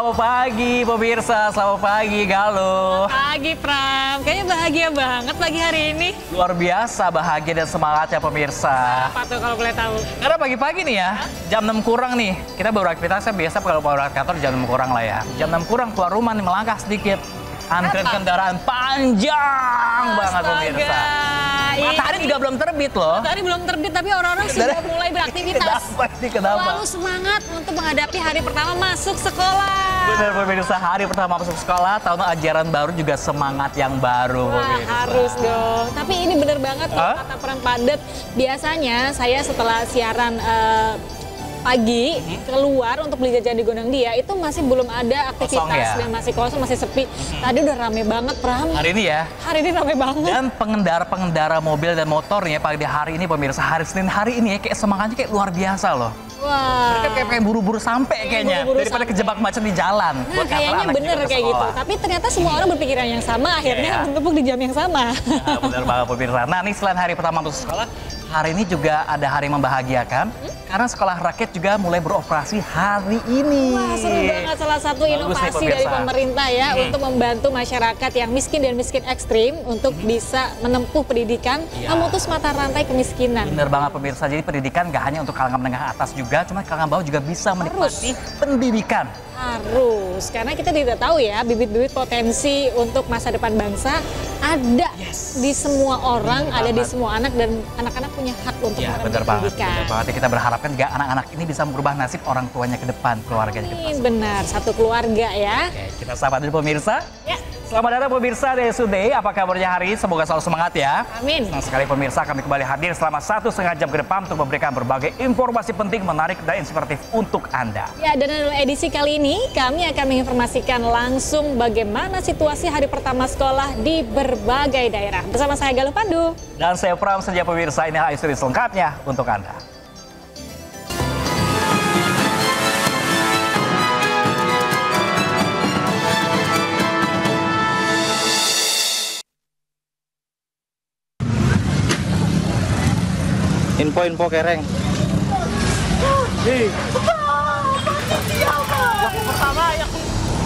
Selamat pagi pemirsa, selamat pagi Galuh. Selamat pagi Pram, kayaknya bahagia banget pagi hari ini. Luar biasa bahagia dan semangat ya pemirsa. Apa tuh kalau boleh tahu? Karena pagi-pagi nih ya, jam 6 kurang nih. Kita baru aktivitasnya biasa kalau berangkat kantor jam 6 kurang lah ya. Jam 6 kurang keluar rumah nih melangkah sedikit. Antrian kendaraan panjang banget pemirsa. Matahari juga belum terbit loh. Matahari belum terbit tapi orang-orang sudah mulai beraktivitas. Kenapa? Selalu semangat untuk menghadapi hari pertama masuk sekolah. Benar pemirsa, hari pertama masuk sekolah, tahun ajaran baru juga semangat yang baru. Wah, pemirsa. harus dong. Tapi ini bener banget loh kata Pram Padet. Biasanya saya setelah siaran pagi keluar untuk beli jajan di Gondang Dia itu masih belum ada aktivitas Kosong ya? dan masih kosong, masih sepi. Tadi udah rame banget Pram. Hari ini ya. Hari ini rame banget. Dan pengendara-pengendara mobil dan motornya pada hari ini pemirsa, hari Senin hari ini ya kayak semangatnya kayak luar biasa loh. Wah. Mereka kayak pengen buru-buru sampai kayaknya Buru-buru daripada sampai. kejebak macet di jalan. Nah, Buat kayaknya ngantar bener anak kayak ke gitu. sekolah. Tapi ternyata semua orang berpikiran yang sama, akhirnya Iya. bertepuk di jam yang sama. Nah, bener banget pemirsa. Nah, ini selain hari pertama masuk sekolah, hari ini juga ada hari membahagiakan. Karena sekolah rakyat juga mulai beroperasi hari ini. Wah, seru banget. Salah satu Bagus nih, inovasi pemirsa. dari pemerintah ya untuk membantu masyarakat yang miskin dan miskin ekstrim untuk bisa menempuh pendidikan, Iya. memutus mata rantai kemiskinan. Bener banget pemirsa, jadi pendidikan gak hanya untuk kalangan menengah atas juga, cuma kalangan bawah juga bisa menikmati pendidikan. Harus, karena kita tidak tahu ya bibit-bibit potensi untuk masa depan bangsa ada di semua orang, Bener ada di banget. semua anak dan anak-anak punya hak untuk Ya, menempuh bener banget. pendidikan. Bener banget. Kita berharapkan juga anak-anak ini bisa merubah nasib orang tuanya ke depan, keluarganya ke depan. Benar, satu keluarga ya. Oke, kita sapa dulu pemirsa. Ya, Selamat datang pemirsa dari Today. Apa kabarnya hari ini? Semoga selalu semangat ya. amin. Senang sekali pemirsa, kami kembali hadir selama 1,5 jam ke depan untuk memberikan berbagai informasi penting, menarik, dan inspiratif untuk Anda. Ya, dan dalam edisi kali ini kami akan menginformasikan langsung bagaimana situasi hari pertama sekolah di berbagai daerah. Bersama saya Galuh Pandu. Dan saya Pram saja pemirsa, inilah isu selengkapnya untuk Anda. Info-info kereng.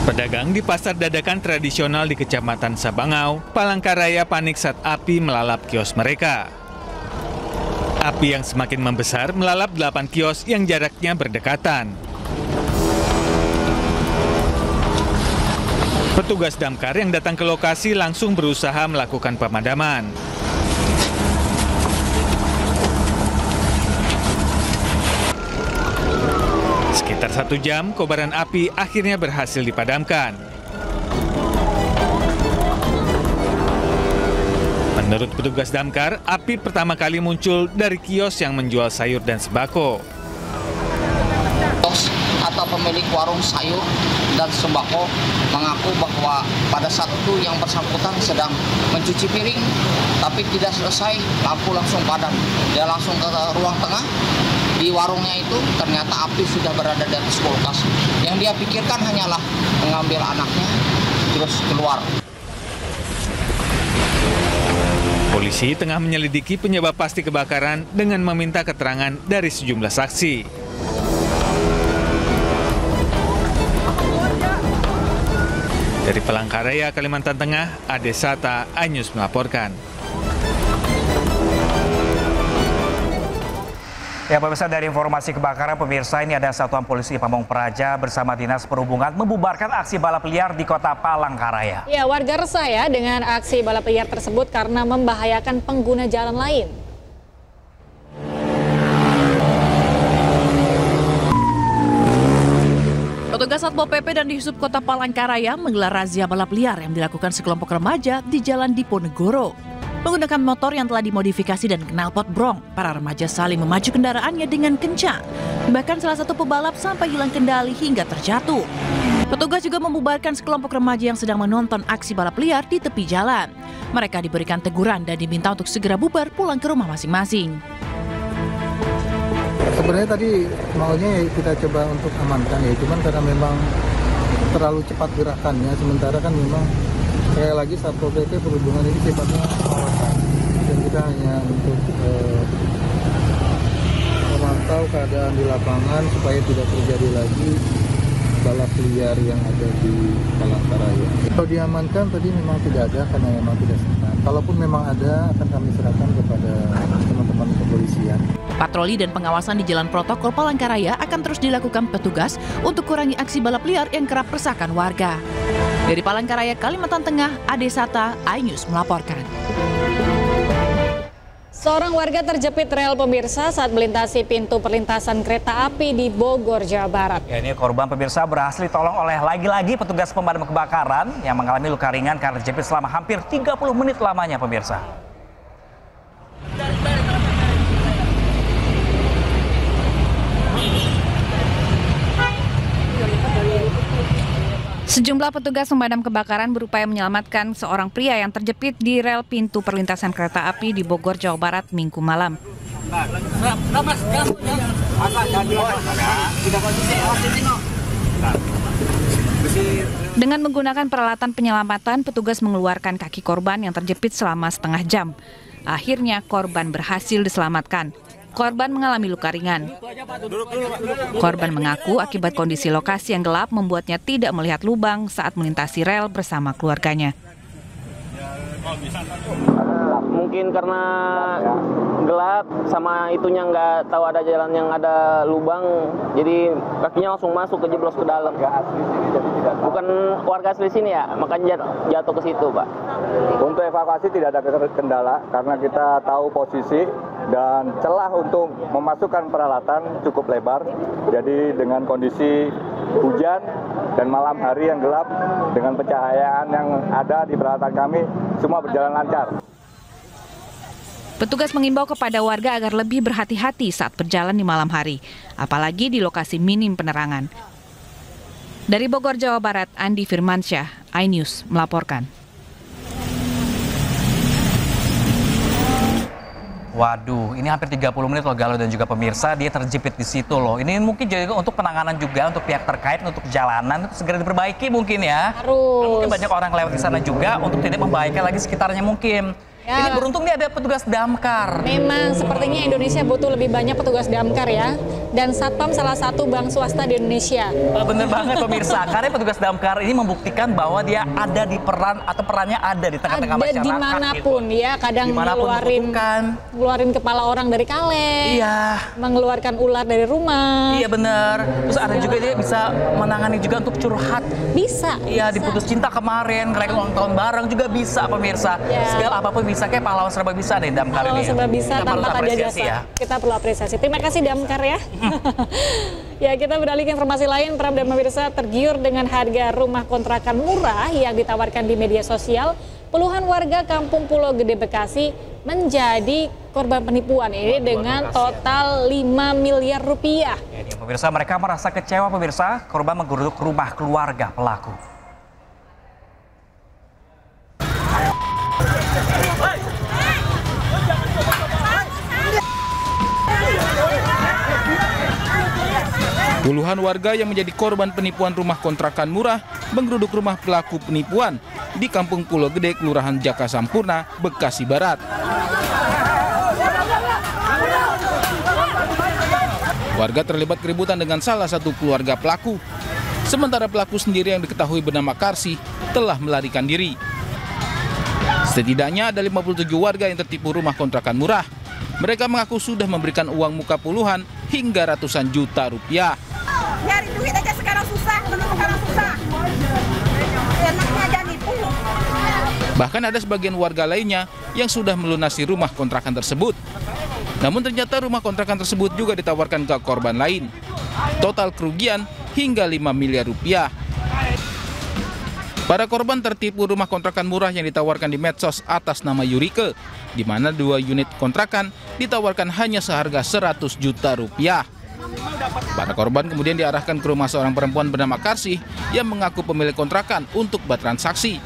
Pedagang di pasar dadakan tradisional di Kecamatan Sabangau, Palangkaraya panik saat api melalap kios mereka. Api yang semakin membesar melalap 8 kios yang jaraknya berdekatan. Petugas damkar yang datang ke lokasi langsung berusaha melakukan pemadaman. Sekitar 1 jam, kobaran api akhirnya berhasil dipadamkan. Menurut petugas damkar, api pertama kali muncul dari kios yang menjual sayur dan sembako. Atau pemilik warung sayur dan sembako mengaku bahwa pada saat itu yang bersangkutan sedang mencuci piring, tapi tidak selesai, lampu langsung padam. Dia langsung ke ruang tengah. Di warungnya itu ternyata api sudah berada di atas kulkas. Yang dia pikirkan hanyalah mengambil anaknya terus keluar. Polisi tengah menyelidiki penyebab pasti kebakaran dengan meminta keterangan dari sejumlah saksi. Dari Palangkaraya, Kalimantan Tengah, Ade Sata, iNews melaporkan. Ya pemirsa, dari informasi kebakaran pemirsa, ini ada Satuan Polisi Pamong Praja bersama Dinas Perhubungan membubarkan aksi balap liar di kota Palangkaraya. Ya, warga resah ya dengan aksi balap liar tersebut karena membahayakan pengguna jalan lain. Petugas Satpol PP dan Dishub Kota Palangkaraya menggelar razia balap liar yang dilakukan sekelompok remaja di Jalan Diponegoro. Menggunakan motor yang telah dimodifikasi dan knalpot brong, para remaja saling memacu kendaraannya dengan kencang. Bahkan salah satu pebalap sampai hilang kendali hingga terjatuh. Petugas juga membubarkan sekelompok remaja yang sedang menonton aksi balap liar di tepi jalan. Mereka diberikan teguran dan diminta untuk segera bubar pulang ke rumah masing-masing. Sebenarnya tadi maunya kita coba untuk amankan ya, cuman karena memang terlalu cepat gerakannya, sementara kan memang sekali lagi Satpol PP Perhubungan ini sifatnya pengawasan dan kita hanya untuk memantau keadaan di lapangan supaya tidak terjadi lagi balap liar yang ada di Palangkaraya. Kalau diamankan tadi memang tidak ada karena memang tidak sempat. Kalaupun memang ada akan kami serahkan kepada teman-teman kepolisian. Patroli dan pengawasan di jalan protokol Palangkaraya akan terus dilakukan petugas untuk kurangi aksi balap liar yang kerap resahkan warga. Dari Palangkaraya, Kalimantan Tengah, Ade Sata, iNews melaporkan. Seorang warga terjepit rel pemirsa saat melintasi pintu perlintasan kereta api di Bogor, Jawa Barat. Ya, ini korban pemirsa berhasil ditolong oleh lagi-lagi petugas pemadam kebakaran yang mengalami luka ringan karena terjepit selama hampir 30 menit lamanya pemirsa. Sejumlah petugas pemadam kebakaran berupaya menyelamatkan seorang pria yang terjepit di rel pintu perlintasan kereta api di Bogor, Jawa Barat, Minggu malam. Dengan menggunakan peralatan penyelamatan, petugas mengeluarkan kaki korban yang terjepit selama setengah jam. Akhirnya korban berhasil diselamatkan. Korban mengalami luka ringan. Korban mengaku akibat kondisi lokasi yang gelap membuatnya tidak melihat lubang saat melintasi rel bersama keluarganya. Mungkin karena gelap sama itunya nggak tahu ada jalan yang ada lubang, jadi kakinya langsung masuk kejeblos ke dalam. Bukan warga asli sini ya, makanya jatuh ke situ, Pak. Untuk evakuasi tidak ada kendala karena kita tahu posisi dan celah untuk memasukkan peralatan cukup lebar. Jadi dengan kondisi hujan dan malam hari yang gelap dengan pencahayaan yang ada di peralatan kami semua berjalan lancar. Petugas mengimbau kepada warga agar lebih berhati-hati saat berjalan di malam hari, apalagi di lokasi minim penerangan. Dari Bogor, Jawa Barat, Andi Firmansyah, iNews melaporkan. Waduh, ini hampir 30 menit loh Galuh dan juga pemirsa, dia terjepit di situ loh. Ini mungkin jadi untuk penanganan juga untuk pihak terkait untuk jalanan itu segera diperbaiki mungkin ya. Harus. Mungkin banyak orang lewat di sana juga untuk tidak membahayakan lagi sekitarnya mungkin. Ya. Ini beruntung nih ada petugas damkar. Memang sepertinya Indonesia butuh lebih banyak petugas damkar ya. Dan Satpam salah satu bank swasta di Indonesia. Bener banget pemirsa, karena petugas damkar ini membuktikan bahwa dia ada di peran atau perannya ada di tengah-tengah masyarakat. Ada dimanapun gitu. Ya, kadang dimanapun ngeluarin kepala orang dari kaleng. Iya. Mengeluarkan ular dari rumah. Iya bener. Terus ada juga dia bisa menangani juga untuk curhat. Bisa. Iya, diputus cinta kemarin, ngerayain ulang tahun bareng juga bisa pemirsa. Ya. Segala apapun bisa, kayak pahlawan serba bisa deh damkar ini. Pahlawan serba bisa tanpa tanda jasa. Ya. Kita perlu apresiasi. Terima kasih damkar ya. Ya, kita beralih ke informasi lain. Pram dan pemirsa tergiur dengan harga rumah kontrakan murah yang ditawarkan di media sosial. Puluhan warga Kampung Pulau Gede Bekasi menjadi korban penipuan ini dengan total 5 miliar rupiah. Ya, pemirsa, mereka merasa kecewa pemirsa, korban menggeruduk rumah keluarga pelaku. Puluhan warga yang menjadi korban penipuan rumah kontrakan murah menggeruduk rumah pelaku penipuan di Kampung Pulau Gede, Kelurahan Jaka Sampurna, Bekasi Barat. Warga terlibat keributan dengan salah satu keluarga pelaku. Sementara pelaku sendiri yang diketahui bernama Karsi telah melarikan diri. Setidaknya ada 57 warga yang tertipu rumah kontrakan murah. Mereka mengaku sudah memberikan uang muka puluhan hingga ratusan juta rupiah. Nyari duit aja sekarang susah, enaknya aja nipu. Bahkan ada sebagian warga lainnya yang sudah melunasi rumah kontrakan tersebut. Namun ternyata rumah kontrakan tersebut juga ditawarkan ke korban lain. Total kerugian hingga 5 miliar rupiah. Para korban tertipu rumah kontrakan murah yang ditawarkan di medsos atas nama Yurike, di mana 2 unit kontrakan ditawarkan hanya seharga 100 juta rupiah. Para korban kemudian diarahkan ke rumah seorang perempuan bernama Karsi yang mengaku pemilik kontrakan untuk bertransaksi.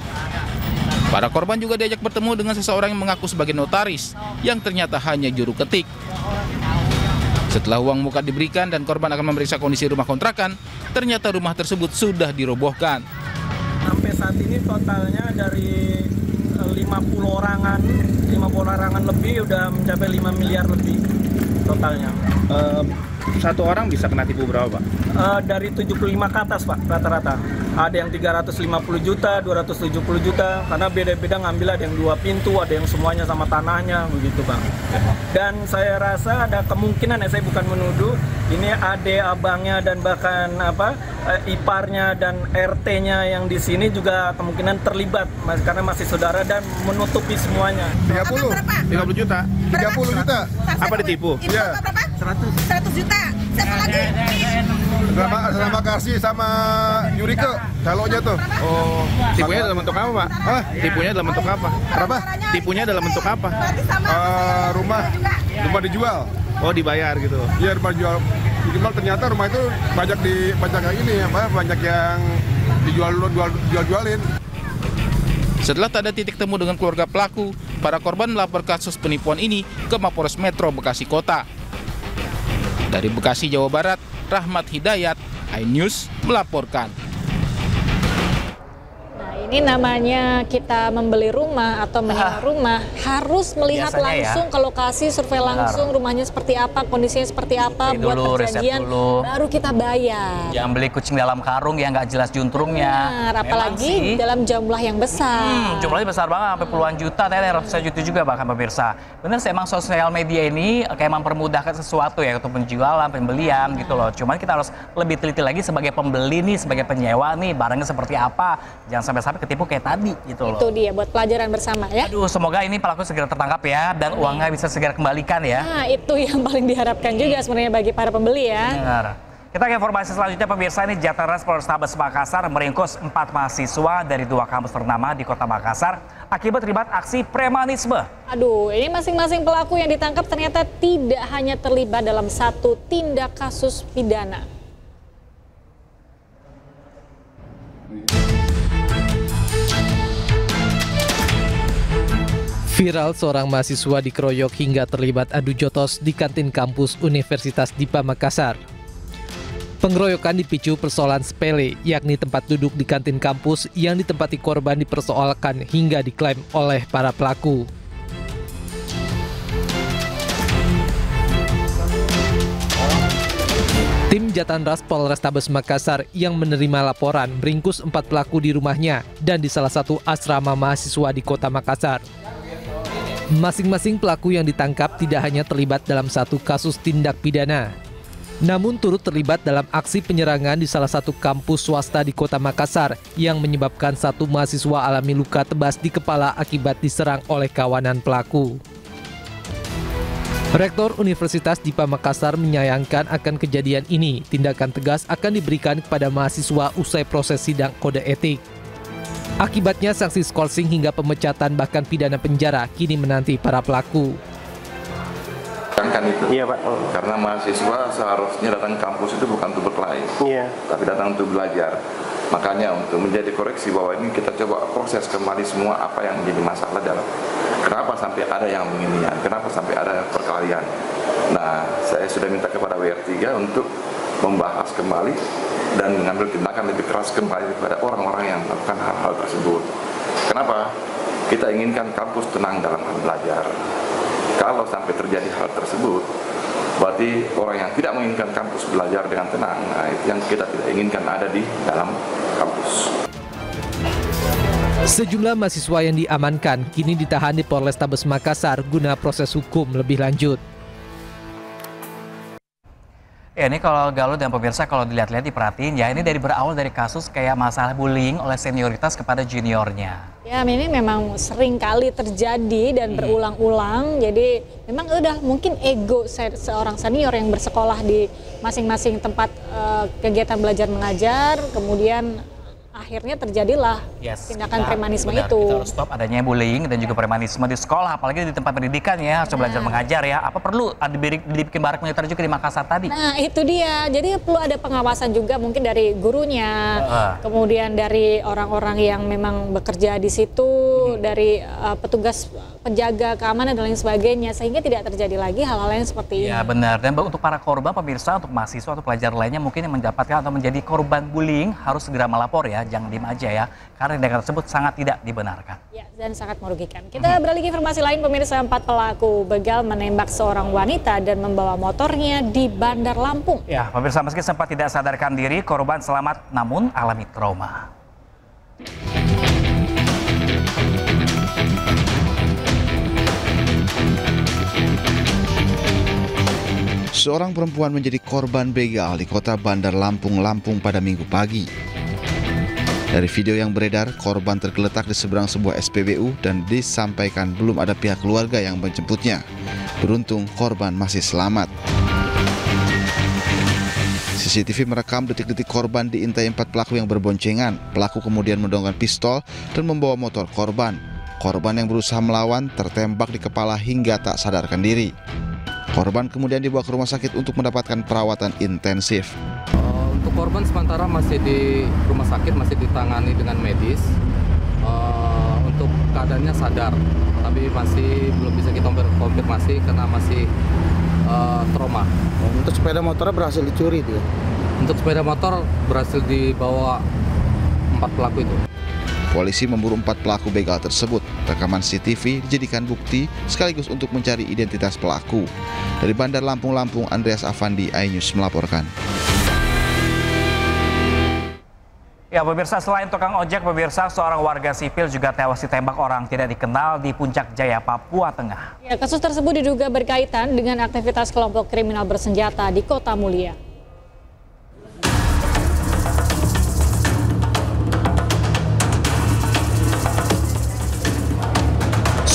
Para korban juga diajak bertemu dengan seseorang yang mengaku sebagai notaris yang ternyata hanya juru ketik. Setelah uang muka diberikan dan korban akan memeriksa kondisi rumah kontrakan, ternyata rumah tersebut sudah dirobohkan. Sampai saat ini totalnya dari 50 orangan lebih udah mencapai 5 miliar lebih. totalnya. Satu orang bisa kena tipu berapa, Pak? Dari 75 ke atas, Pak, rata-rata. Ada yang 350 juta, 270 juta, karena beda-beda ngambil, ada yang 2 pintu, ada yang semuanya sama tanahnya, begitu, Bang. Dan saya rasa ada kemungkinan, saya bukan menuduh, ini adik abangnya dan bahkan iparnya dan RT-nya yang di sini juga kemungkinan terlibat, karena masih saudara dan menutupi semuanya. 30 juta. 30 juta. Apa ditipu? Iya. 100 juta. Siapa lagi? Terima kasih sama Yurike, calonnya tuh. Oh, tipunya dalam bentuk apa, Pak? Hah? Tipunya dalam bentuk apa? Berapa? Tipunya dalam bentuk apa? Rumah dijual. Oh, dibayar gitu. Iya, rumah dijual. Ternyata rumah itu banyak yang ini, banyak yang dijualin. Setelah tak ada titik temu dengan keluarga pelaku, para korban melapor kasus penipuan ini ke Mapolres Metro Bekasi Kota. Dari Bekasi, Jawa Barat, Rahmat Hidayat, iNews melaporkan. Ini namanya kita membeli rumah atau menyewa rumah, harus melihat Biasanya langsung ke lokasi, survei langsung rumahnya seperti apa, kondisinya seperti apa, Riset buat dulu, perjanjian, baru kita bayar. Jangan beli kucing dalam karung yang nggak jelas juntrungnya. Benar, apalagi dalam jumlah yang besar. Jumlahnya besar banget, sampai puluhan juta, ratusan juta juga bahkan pemirsa. Benar sih, emang sosial media ini kayak mempermudahkan sesuatu ya, untuk penjualan, pembelian gitu loh. Cuman kita harus lebih teliti lagi sebagai pembeli nih, sebagai penyewa nih, barangnya seperti apa. Jangan sampai ketipu kayak tadi gitu loh. Itu dia buat pelajaran bersama ya. Aduh, semoga ini pelaku segera tertangkap ya dan uangnya bisa segera kembalikan ya. Nah, itu yang paling diharapkan juga sebenarnya bagi para pembeli ya. Benar. Kita ke informasi selanjutnya pemirsa, ini Jatras Polrestabes Makassar meringkus 4 mahasiswa dari 2 kampus ternama di Kota Makassar akibat terlibat aksi premanisme. Aduh, ini masing-masing pelaku yang ditangkap ternyata tidak hanya terlibat dalam satu tindak kasus pidana. Viral seorang mahasiswa dikeroyok hingga terlibat adu jotos di kantin kampus Universitas Dipa Makassar. Pengeroyokan dipicu persoalan sepele, yakni tempat duduk di kantin kampus yang ditempati korban dipersoalkan hingga diklaim oleh para pelaku. Tim Jatras Polrestabes Makassar yang menerima laporan meringkus 4 pelaku di rumahnya dan di salah satu asrama mahasiswa di Kota Makassar. Masing-masing pelaku yang ditangkap tidak hanya terlibat dalam satu kasus tindak pidana, namun turut terlibat dalam aksi penyerangan di salah satu kampus swasta di Kota Makassar yang menyebabkan 1 mahasiswa alami luka tebas di kepala akibat diserang oleh kawanan pelaku. Rektor Universitas Dipa Makassar menyayangkan akan kejadian ini. Tindakan tegas akan diberikan kepada mahasiswa usai proses sidang kode etik. Akibatnya sanksi skorsing hingga pemecatan bahkan pidana penjara kini menanti para pelaku. Kan itu. Iya, Pak. Karena mahasiswa seharusnya datang ke kampus itu bukan untuk berkelahi, tapi datang untuk belajar. Makanya untuk menjadi koreksi bahwa ini kita coba proses kembali semua apa yang menjadi masalah dalam kenapa sampai ada yang beginian, kenapa sampai ada perkelahian. Nah, saya sudah minta kepada WR3 untuk membahas kembali dan mengambil tindakan lebih keras kembali kepada orang-orang yang melakukan hal-hal tersebut. Kenapa? Kita inginkan kampus tenang dalam hal belajar. Kalau sampai terjadi hal tersebut, berarti orang yang tidak menginginkan kampus belajar dengan tenang, nah itu yang kita tidak inginkan ada di dalam kampus. Sejumlah mahasiswa yang diamankan kini ditahan di Polrestabes Makassar guna proses hukum lebih lanjut. Ya, ini kalau Galuh dan pemirsa kalau dilihat-lihat diperhatiin ya, ini berawal dari kasus kayak masalah bullying oleh senioritas kepada juniornya. Ya, ini memang sering kali terjadi dan berulang-ulang. Jadi memang udah mungkin ego seorang senior yang bersekolah di masing-masing tempat kegiatan belajar mengajar, kemudian akhirnya terjadilah tindakan premanisme itu. Kita harus stop adanya bullying dan juga premanisme di sekolah, apalagi di tempat pendidikan ya, harus belajar mengajar ya. Apa perlu dibikin barak militer juga di Makassar tadi? Nah, itu dia. Jadi perlu ada pengawasan juga mungkin dari gurunya, kemudian dari orang-orang yang memang bekerja di situ, dari petugas penjaga keamanan dan lain sebagainya, sehingga tidak terjadi lagi hal-hal yang seperti ini. Ya benar. Dan untuk para korban pemirsa, untuk mahasiswa atau pelajar lainnya mungkin yang mendapatkan atau menjadi korban bullying harus segera melapor ya. jangan diem aja ya, karena tindakan tersebut sangat tidak dibenarkan. Ya, dan sangat merugikan. Kita beralih ke informasi lain, pemirsa. 4 pelaku begal menembak seorang wanita dan membawa motornya di Bandar Lampung. Ya, pemirsa, meski sempat tidak sadarkan diri, korban selamat namun alami trauma. Seorang perempuan menjadi korban begal di kota Bandar Lampung, Lampung pada Minggu pagi. Dari video yang beredar, korban tergeletak di seberang sebuah SPBU dan disampaikan belum ada pihak keluarga yang menjemputnya. Beruntung korban masih selamat. CCTV merekam detik-detik korban diintai 4 pelaku yang berboncengan. Pelaku kemudian mendongkrak pistol dan membawa motor korban. Korban yang berusaha melawan tertembak di kepala hingga tak sadarkan diri. Korban kemudian dibawa ke rumah sakit untuk mendapatkan perawatan intensif. Untuk korban sementara masih di rumah sakit, masih ditangani dengan medis. Untuk keadaannya sadar, tapi masih belum bisa kita konfirmasi karena masih trauma. Untuk sepeda motornya berhasil dicuri dia? Untuk sepeda motor berhasil dibawa 4 pelaku itu. Polisi memburu 4 pelaku begal tersebut. Rekaman CCTV dijadikan bukti sekaligus untuk mencari identitas pelaku. Dari Bandar Lampung, Lampung, Andreas Afandi, iNews melaporkan. Ya, pemirsa, selain tukang ojek, pemirsa, seorang warga sipil juga tewas ditembak orang tidak dikenal di Puncak Jaya, Papua Tengah. Ya, kasus tersebut diduga berkaitan dengan aktivitas kelompok kriminal bersenjata di Kota Mulia.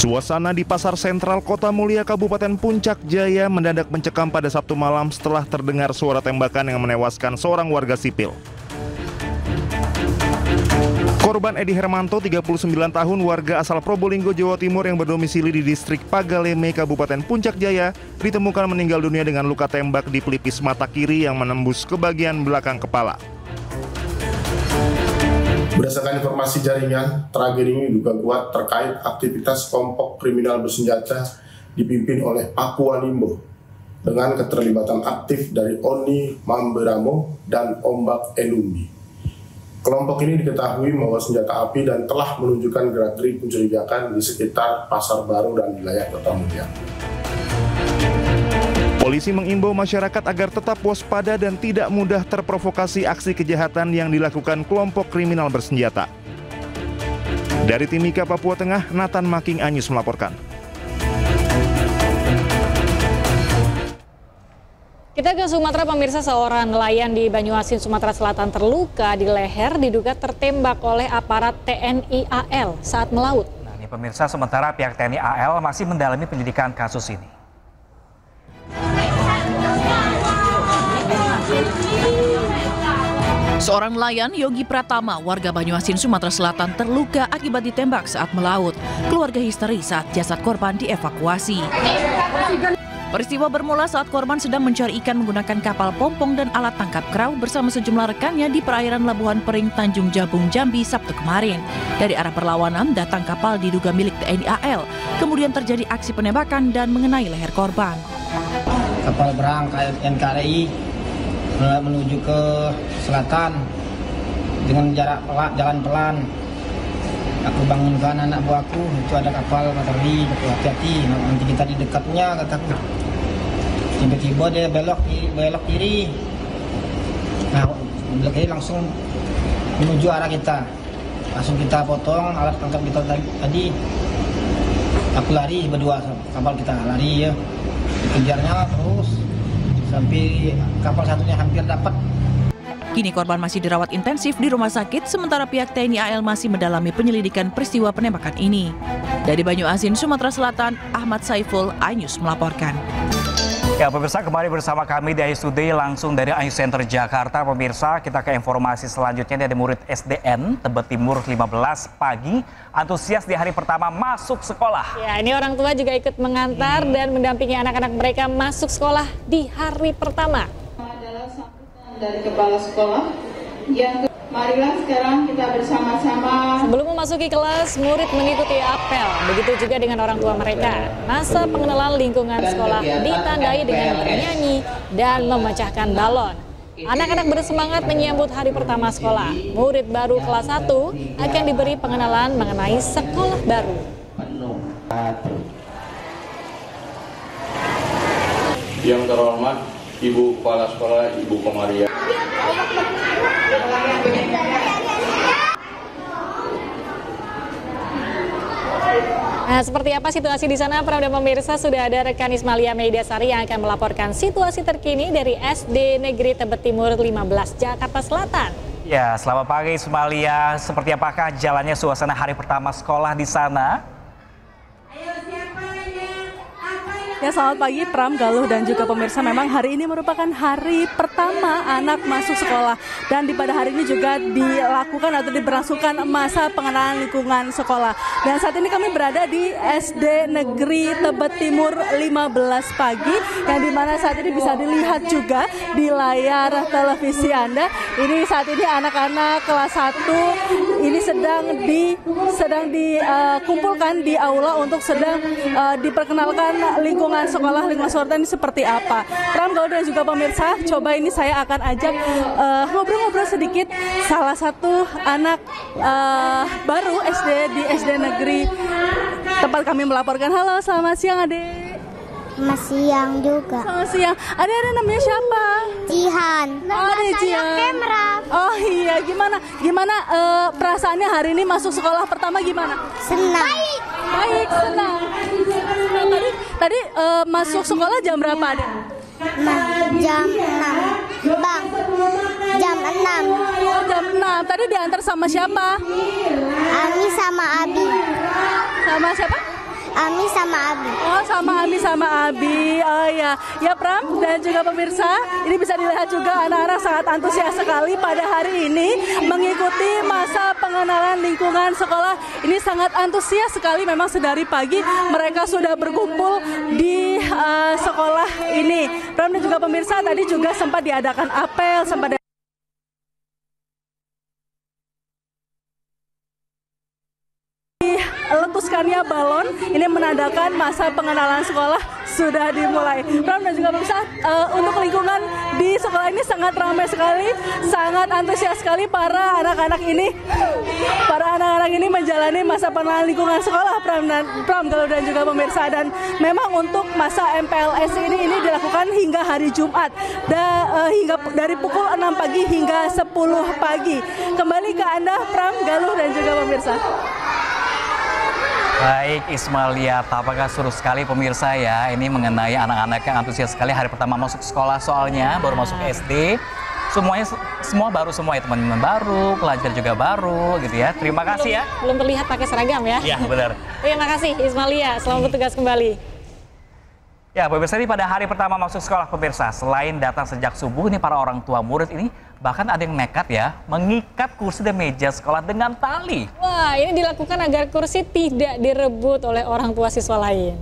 Suasana di Pasar Sentral Kota Mulia, Kabupaten Puncak Jaya mendadak mencekam pada Sabtu malam setelah terdengar suara tembakan yang menewaskan seorang warga sipil. Korban Edi Hermanto, 39 tahun, warga asal Probolinggo, Jawa Timur yang berdomisili di distrik Pagaleme, Kabupaten Puncak Jaya, ditemukan meninggal dunia dengan luka tembak di pelipis mata kiri yang menembus ke bagian belakang kepala. Berdasarkan informasi jaringan, tragedi ini juga kuat terkait aktivitas kelompok kriminal bersenjata dipimpin oleh Papua Limbo dengan keterlibatan aktif dari Oni Mamberamo dan Ombak Elumbi. Kelompok ini diketahui membawa senjata api dan telah menunjukkan gerak-gerik mencurigakan di sekitar Pasar Baru dan wilayah Kota Mulia. Polisi mengimbau masyarakat agar tetap waspada dan tidak mudah terprovokasi aksi kejahatan yang dilakukan kelompok kriminal bersenjata. Dari Timika, Papua Tengah, Nathan Making, iNews melaporkan. Kita ke Sumatera, pemirsa. Seorang nelayan di Banyuasin, Sumatera Selatan terluka di leher diduga tertembak oleh aparat TNI AL saat melaut. Nah, ini pemirsa, sementara pihak TNI AL masih mendalami penyidikan kasus ini. Seorang nelayan, Yogi Pratama, warga Banyuasin, Sumatera Selatan, terluka akibat ditembak saat melaut. Keluarga histeris saat jasad korban dievakuasi. Peristiwa bermula saat korban sedang mencari ikan menggunakan kapal pompong dan alat tangkap kerau bersama sejumlah rekannya di perairan Labuhan Pering, Tanjung Jabung, Jambi, Sabtu kemarin. Dari arah berlawanan datang kapal diduga milik TNI AL. Kemudian terjadi aksi penembakan dan mengenai leher korban. Kapal berang NKRI menuju ke selatan dengan jalan pelan. Aku bangunkan anak buahku, itu ada kapal materi, hati-hati, nanti kita di dekatnya, kataku. Tiba-tiba dia belok kiri. Nah, belok kiri langsung menuju arah kita. Langsung kita potong alat tangkap kita tadi. Aku lari berdua, kapal kita lari ya. Dikejarnya terus sampai kapal satunya hampir dapat. Kini korban masih dirawat intensif di rumah sakit, sementara pihak TNI AL masih mendalami penyelidikan peristiwa penembakan ini. Dari Banyuasin, Sumatera Selatan, Ahmad Saiful, iNews melaporkan. Ya, pemirsa, kembali bersama kami di iNews Today langsung dari iNews Center Jakarta. Pemirsa, kita ke informasi selanjutnya dari murid SDN Tebet Timur 15 pagi antusias di hari pertama masuk sekolah. Ya, ini orang tua juga ikut mengantar dan mendampingi anak-anak mereka masuk sekolah di hari pertama. Dari kepala sekolah yang marilah sekarang kita bersama-sama. Sebelum memasuki kelas, murid mengikuti apel. Begitu juga dengan orang tua mereka. Masa pengenalan lingkungan sekolah ditandai dengan bernyanyi dan memecahkan balon. Anak-anak bersemangat menyambut hari pertama sekolah. Murid baru kelas 1 akan diberi pengenalan mengenai sekolah baru. Yang terhormat Ibu Kepala Sekolah, Ibu Komaria. Nah, seperti apa situasi di sana, para pemirsa? Sudah ada rekan Ismalia Meidasari yang akan melaporkan situasi terkini dari SD Negeri Tebet Timur 15 Jakarta Selatan. Ya, selamat pagi Ismalia. Seperti apakah jalannya suasana hari pertama sekolah di sana? Ya, selamat pagi Pram, Galuh, dan juga pemirsa. Memang hari ini merupakan hari pertama anak masuk sekolah. Dan pada hari ini juga dilakukan atau diberlangsungkan masa pengenalan lingkungan sekolah. Dan saat ini kami berada di SD Negeri Tebet Timur 15 pagi. Yang dimana saat ini bisa dilihat juga di layar televisi Anda. Ini saat ini anak-anak kelas 1 ini sedang dikumpulkan di aula untuk sedang diperkenalkan lingkungan sekolah ini seperti apa. Pram, Galuh, dan juga pemirsa, coba ini saya akan ajak ngobrol-ngobrol sedikit salah satu anak baru SD di SD Negeri tempat kami melaporkan. Halo, selamat siang Adik. Selamat siang juga. Selamat siang. Ada namanya siapa? Jihan. Ada Jihan. Oh iya, gimana perasaannya hari ini masuk sekolah pertama gimana? Senang. Baik, senang. Tadi masuk sekolah jam berapa, Adek? Jam 6. Bang. Jam 6. Oh, jam 6. Tadi diantar sama siapa? Ami sama Abi. Sama siapa? Ami sama Abi. Oh, sama Ami sama Abi. Oh ya, ya Pram dan juga pemirsa, ini bisa dilihat juga anak-anak sangat antusias sekali pada hari ini mengikuti masa pengenalan lingkungan sekolah. Ini sangat antusias sekali, memang sedari pagi mereka sudah berkumpul di sekolah ini. Pram dan juga pemirsa, tadi juga sempat diadakan apel, sempat letuskannya balon, ini menandakan masa pengenalan sekolah sudah dimulai. Pram dan juga pemirsa, untuk lingkungan di sekolah ini sangat ramai sekali, sangat antusias sekali para anak-anak ini. Para anak-anak ini menjalani masa pengenalan lingkungan sekolah, Pram, Galuh, dan juga pemirsa. Dan memang untuk masa MPLS ini dilakukan hingga hari Jumat, hingga dari pukul 6 pagi hingga 10 pagi. Kembali ke Anda, Pram, Galuh, dan juga pemirsa. Baik Ismalia, apakah seru sekali pemirsa ya, ini mengenai anak-anak yang antusias sekali hari pertama masuk sekolah, soalnya baru masuk SD, semua baru semua ya, teman-teman baru, pelajar juga baru gitu ya. Terima kasih ya. Belum terlihat pakai seragam ya. Iya benar. Terima kasih Ismalia, selamat bertugas kembali. Ya pemirsa, ini pada hari pertama masuk sekolah pemirsa, selain datang sejak subuh nih para orang tua murid ini, bahkan ada yang nekat ya, mengikat kursi dan meja sekolah dengan tali. Wah, ini dilakukan agar kursi tidak direbut oleh orang tua siswa lain.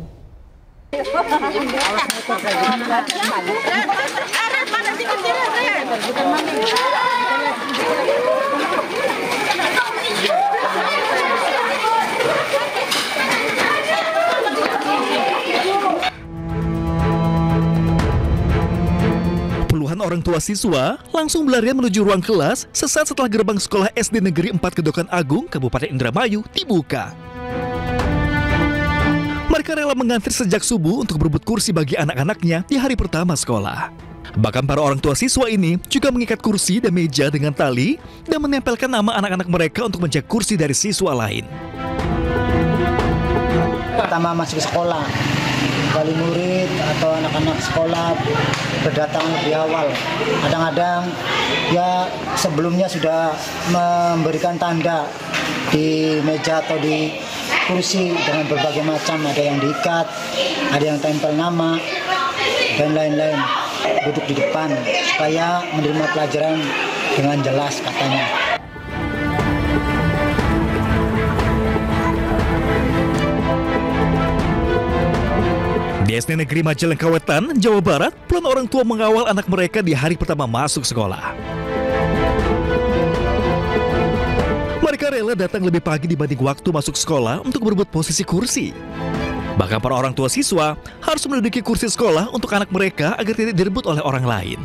Orang tua siswa langsung berlarian menuju ruang kelas sesaat setelah gerbang sekolah SD Negeri 4 Kedokan Agung, Kabupaten Indramayu dibuka. Mereka rela mengantri sejak subuh untuk berebut kursi bagi anak-anaknya di hari pertama sekolah. Bahkan para orang tua siswa ini juga mengikat kursi dan meja dengan tali dan menempelkan nama anak-anak mereka untuk menjaga kursi dari siswa lain. Pertama masuk sekolah, wali murid atau anak-anak sekolah berdatangan lebih awal. Kadang-kadang ya sebelumnya sudah memberikan tanda di meja atau di kursi dengan berbagai macam, ada yang diikat, ada yang tempel nama, dan lain-lain. Duduk di depan supaya menerima pelajaran dengan jelas katanya. Di SD Negeri Majalengka Wetan, Jawa Barat, puluhan orang tua mengawal anak mereka di hari pertama masuk sekolah. Mereka rela datang lebih pagi dibanding waktu masuk sekolah untuk berebut posisi kursi. Bahkan para orang tua siswa harus menduduki kursi sekolah untuk anak mereka agar tidak direbut oleh orang lain.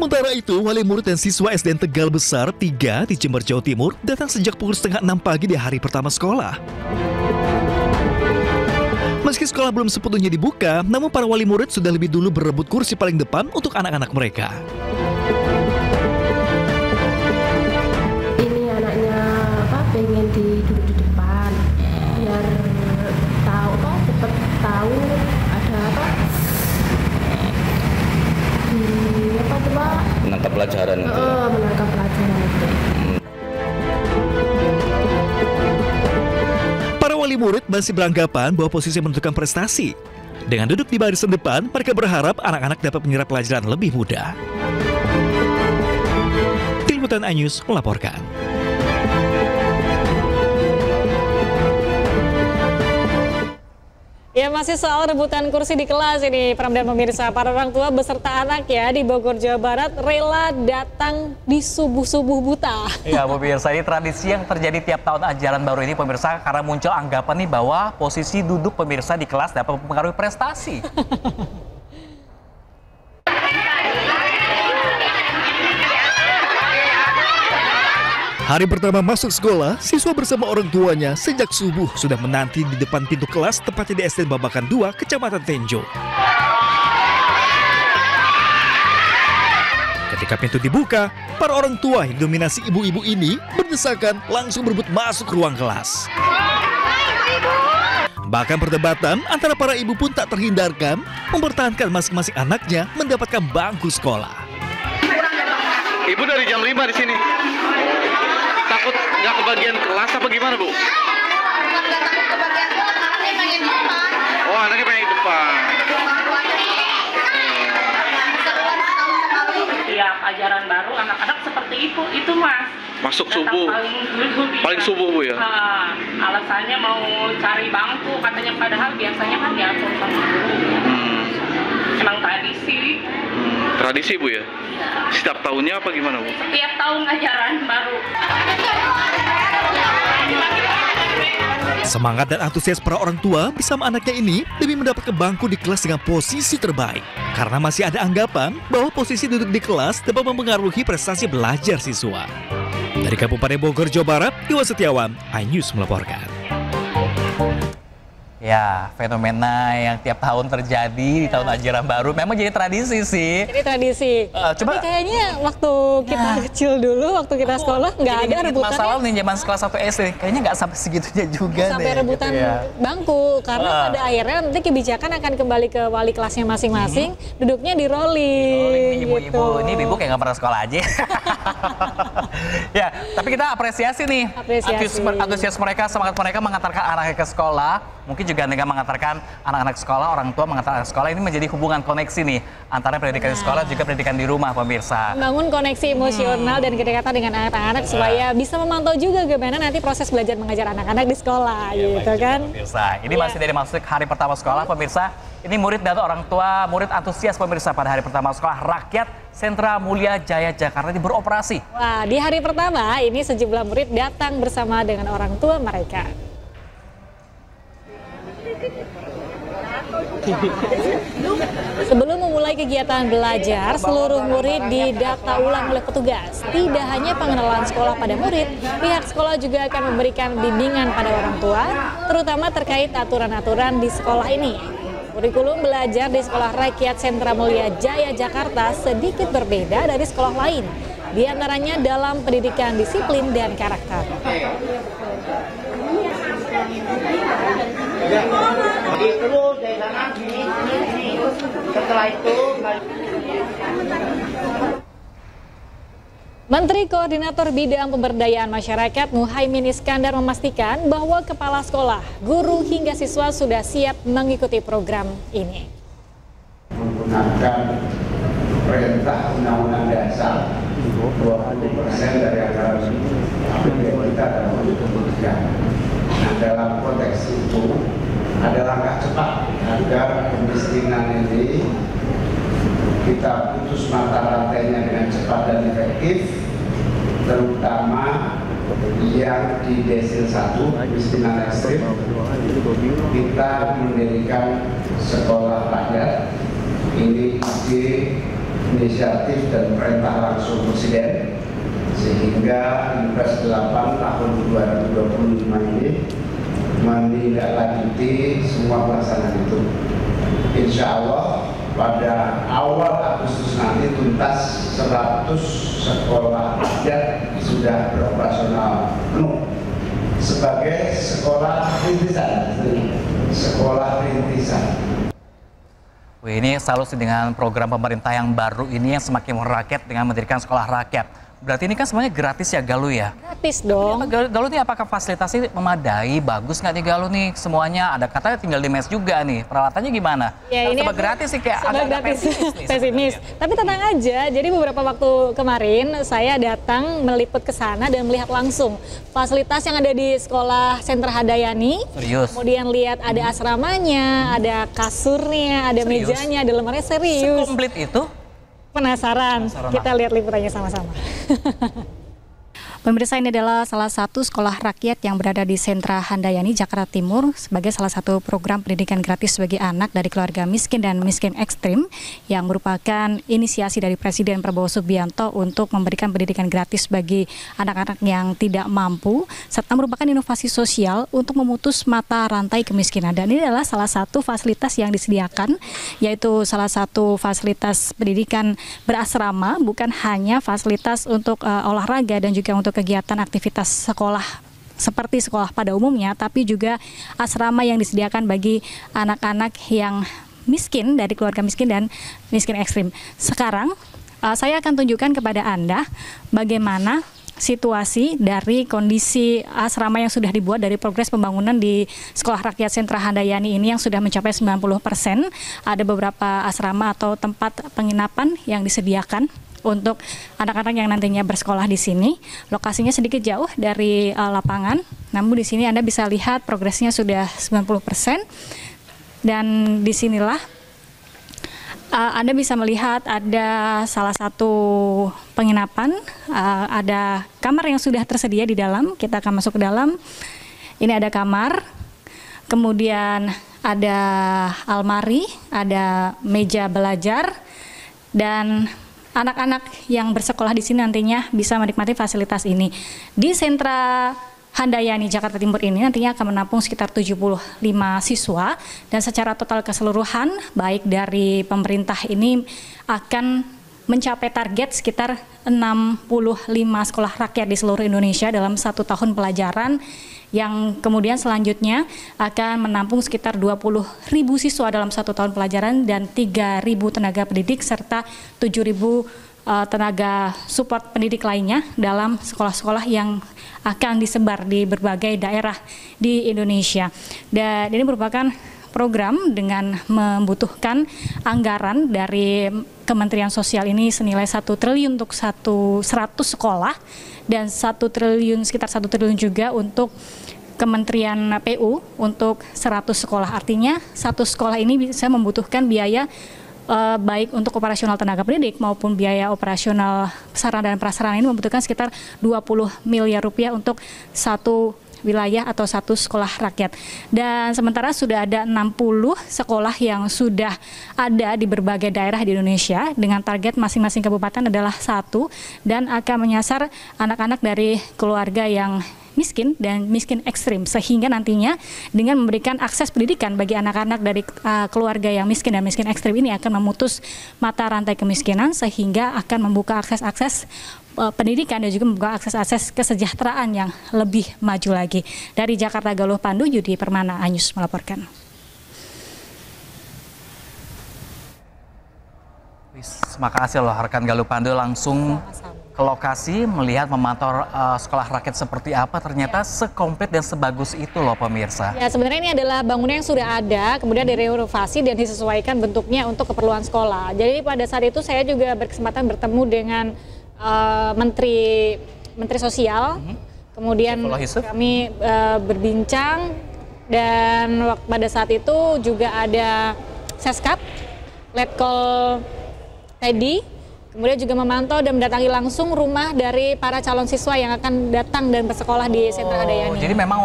Sementara itu, wali murid dan siswa SDN Tegal Besar 3 di Jember, Jawa Timur datang sejak pukul 5:30 pagi di hari pertama sekolah. Meski sekolah belum sepenuhnya dibuka, namun para wali murid sudah lebih dulu berebut kursi paling depan untuk anak-anak mereka. Ini anaknya pengen duduk di depan, biar tahu cepat tahu ada menangkap pelajaran itu. Menangkap pelajaran itu. Para wali murid masih beranggapan bahwa posisi menentukan prestasi. Dengan duduk di barisan depan, mereka berharap anak-anak dapat menyerap pelajaran lebih mudah. Tim Liputan iNews melaporkan. Ya, masih soal rebutan kursi di kelas ini, Pram dan pemirsa. Para orang tua beserta anak ya di Bogor, Jawa Barat rela datang di subuh-subuh buta. Ya, pemirsa, ini tradisi yang terjadi tiap tahun ajaran baru ini, pemirsa, karena muncul anggapan nih bahwa posisi duduk pemirsa di kelas dapat mempengaruhi prestasi. Hari pertama masuk sekolah, siswa bersama orang tuanya sejak subuh sudah menanti di depan pintu kelas tepatnya di SDN Babakan 2, Kecamatan Tenjo. Ketika pintu dibuka, para orang tua yang dominasi ibu-ibu ini berdesakan langsung berebut masuk ruang kelas. Bahkan perdebatan antara para ibu pun tak terhindarkan mempertahankan masing-masing anaknya mendapatkan bangku sekolah. Ibu dari jam 5 di sini. Takut nggak kebagian kelas apa gimana, Bu? Nggak takut kebagian kelas, anaknya pengen di depan. Oh, anaknya pengen di depan. Tiap ajaran baru anak-anak seperti itu Mas. Masuk subuh. Paling subuh, Bu ya. Alasannya mau cari bangku katanya, padahal biasanya kan diatur sama guru. Emang tradisi. Tradisi, Bu ya? Setiap tahunnya apa gimana, Bu? Setiap tahun ajaran baru. Semangat dan antusias para orang tua bersama anaknya ini demi mendapatkan bangku di kelas dengan posisi terbaik. Karena masih ada anggapan bahwa posisi duduk di kelas dapat mempengaruhi prestasi belajar siswa. Dari Kabupaten Bogor, Jawa Barat, Iwan Setiawan, iNews melaporkan. Ya, fenomena yang tiap tahun terjadi di tahun ajaran baru memang jadi tradisi sih. Jadi tradisi. Tapi kayaknya waktu kita kecil dulu, waktu kita sekolah nggak ada rebutan. Masalah nih zaman kelas 1 SD, kayaknya nggak sampai segitunya juga sampai rebutan gitu ya. Bangku, karena pada akhirnya nanti kebijakan akan kembali ke wali kelasnya masing-masing, duduknya di rolling ibu-ibu. Ini ibu kayak nggak pernah sekolah aja. Ya, tapi kita apresiasi nih. Antusias mereka, semangat mereka mengantarkan anaknya ke sekolah. Mungkin juga dengan mengantarkan anak-anak sekolah, orang tua mengantarkan anak sekolah, ini menjadi hubungan koneksi nih antara pendidikan di sekolah juga pendidikan di rumah, pemirsa. Membangun koneksi emosional dan kedekatan dengan anak-anak supaya bisa memantau juga gimana nanti proses belajar mengajar anak-anak di sekolah, gitu kan. Pemirsa, ini masih dari masuk hari pertama sekolah, pemirsa. Ini murid dan orang tua, murid antusias pemirsa pada hari pertama sekolah rakyat Sentra Mulia Jaya Jakarta ini beroperasi. Wah, di hari pertama ini sejumlah murid datang bersama dengan orang tua mereka. Sebelum memulai kegiatan belajar, seluruh murid didata ulang oleh petugas. Tidak hanya pengenalan sekolah pada murid, pihak sekolah juga akan memberikan bimbingan pada orang tua, terutama terkait aturan-aturan di sekolah ini. Kurikulum belajar di Sekolah Rakyat Sentra Mulia Jaya Jakarta sedikit berbeda dari sekolah lain, di antaranya dalam pendidikan disiplin dan karakter. Menteri Koordinator Bidang Pemberdayaan Masyarakat Muhaimin Iskandar memastikan bahwa kepala sekolah, guru hingga siswa sudah siap mengikuti program ini. Menggunakan perintah Undang-Undang Dasar 20% dari anggaran APBN kita dalam untuk pendidikan. Nah, dalam konteks itu ada langkah cepat agar kemiskinan ini kita putus mata rantainya dengan cepat dan efektif, terutama yang di desil 1 kemiskinan ekstrim. Kita mendirikan sekolah rakyat ini di inisiatif dan perintah langsung Presiden, sehingga Impres 8 tahun 2025 ini menindaklanjuti semua pelaksanaan itu. Insya Allah pada awal Agustus nanti tuntas 100 sekolah rakyat sudah beroperasional penuh sebagai sekolah rintisan. Wih, ini salut dengan program pemerintah yang baru ini yang semakin merakyat dengan mendirikan sekolah rakyat. Berarti ini kan semuanya gratis ya Galuh ya? Gratis dong. Galuh ini apakah fasilitasnya memadai? Bagus nggak nih Galuh nih semuanya? Ada katanya tinggal di mes juga nih. Peralatannya gimana? Ya, ini serba gratis sih kayak agak pesimis. Tapi tenang aja. Jadi beberapa waktu kemarin saya datang meliput ke sana dan melihat langsung fasilitas yang ada di sekolah Sentra Handayani. Serius? Kemudian lihat ada asramanya, ada kasurnya, ada mejanya, ada lemarinya, serius. Sekomplit itu? Penasaran? Kita lihat liputannya sama-sama. Pemirsa, ini adalah salah satu sekolah rakyat yang berada di Sentra Handayani, Jakarta Timur, sebagai salah satu program pendidikan gratis bagi anak dari keluarga miskin dan miskin ekstrim yang merupakan inisiasi dari Presiden Prabowo Subianto untuk memberikan pendidikan gratis bagi anak-anak yang tidak mampu, serta merupakan inovasi sosial untuk memutus mata rantai kemiskinan. Dan ini adalah salah satu fasilitas yang disediakan, yaitu salah satu fasilitas pendidikan berasrama, bukan hanya fasilitas untuk olahraga dan juga untuk kegiatan aktivitas sekolah seperti sekolah pada umumnya, tapi juga asrama yang disediakan bagi anak-anak yang miskin dari keluarga miskin dan miskin ekstrim. Sekarang saya akan tunjukkan kepada Anda bagaimana situasi dari kondisi asrama yang sudah dibuat dari progres pembangunan di Sekolah Rakyat Sentra Handayani ini yang sudah mencapai 90%. Ada beberapa asrama atau tempat penginapan yang disediakan untuk anak-anak yang nantinya bersekolah di sini. Lokasinya sedikit jauh dari lapangan, namun di sini Anda bisa lihat progresnya sudah 90%. Dan disinilah Anda bisa melihat ada salah satu penginapan, ada kamar yang sudah tersedia di dalam. Kita akan masuk ke dalam. Ini ada kamar, kemudian ada almari, ada meja belajar, dan anak-anak yang bersekolah di sini nantinya bisa menikmati fasilitas ini. Di Sentra Handayani Jakarta Timur ini nantinya akan menampung sekitar 75 siswa, dan secara total keseluruhan baik dari pemerintah ini akan mencapai target sekitar 65 sekolah rakyat di seluruh Indonesia dalam 1 tahun pelajaran, yang kemudian selanjutnya akan menampung sekitar 20.000 siswa dalam 1 tahun pelajaran dan 3.000 tenaga pendidik serta 7.000 tenaga support pendidik lainnya dalam sekolah-sekolah yang akan disebar di berbagai daerah di Indonesia. Dan ini merupakan program dengan membutuhkan anggaran dari Kementerian Sosial ini senilai 1 triliun untuk 100 sekolah dan 1 triliun, sekitar 1 triliun juga untuk Kementerian PU untuk 100 sekolah. Artinya 1 sekolah ini bisa membutuhkan biaya baik untuk operasional tenaga pendidik maupun biaya operasional sarana dan prasarana ini membutuhkan sekitar 20 miliar rupiah untuk 1 wilayah atau 1 sekolah rakyat. Dan sementara sudah ada 60 sekolah yang sudah ada di berbagai daerah di Indonesia dengan target masing-masing kabupaten adalah 1 dan akan menyasar anak-anak dari keluarga yang miskin dan miskin ekstrim, sehingga nantinya dengan memberikan akses pendidikan bagi anak-anak dari keluarga yang miskin dan miskin ekstrim ini akan memutus mata rantai kemiskinan, sehingga akan membuka akses-akses pendidikan dan juga membuka akses-akses kesejahteraan yang lebih maju lagi. Dari Jakarta, Galuh Pandu, Yudi Permana, Anyus melaporkan. Terima kasih loh rekan Galuh Pandu, langsung ke lokasi melihat memantau sekolah rakyat seperti apa, ternyata sekomplit dan sebagus itu loh pemirsa. Ya, sebenarnya ini adalah bangunan yang sudah ada, kemudian direnovasi dan disesuaikan bentuknya untuk keperluan sekolah. Jadi pada saat itu saya juga berkesempatan bertemu dengan Menteri Sosial, kemudian kami berbincang, dan pada saat itu juga ada Seskap, Letkol Teddy, Kemudian juga memantau dan mendatangi langsung rumah dari para calon siswa yang akan datang dan bersekolah di Sentra Hadayani. Jadi memang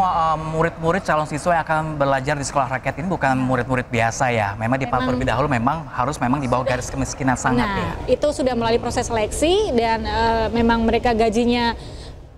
murid-murid calon siswa yang akan belajar di sekolah rakyat ini bukan murid-murid biasa ya. Memang terlebih dahulu harus di bawah garis kemiskinan sangat ya. Itu sudah melalui proses seleksi dan memang mereka gajinya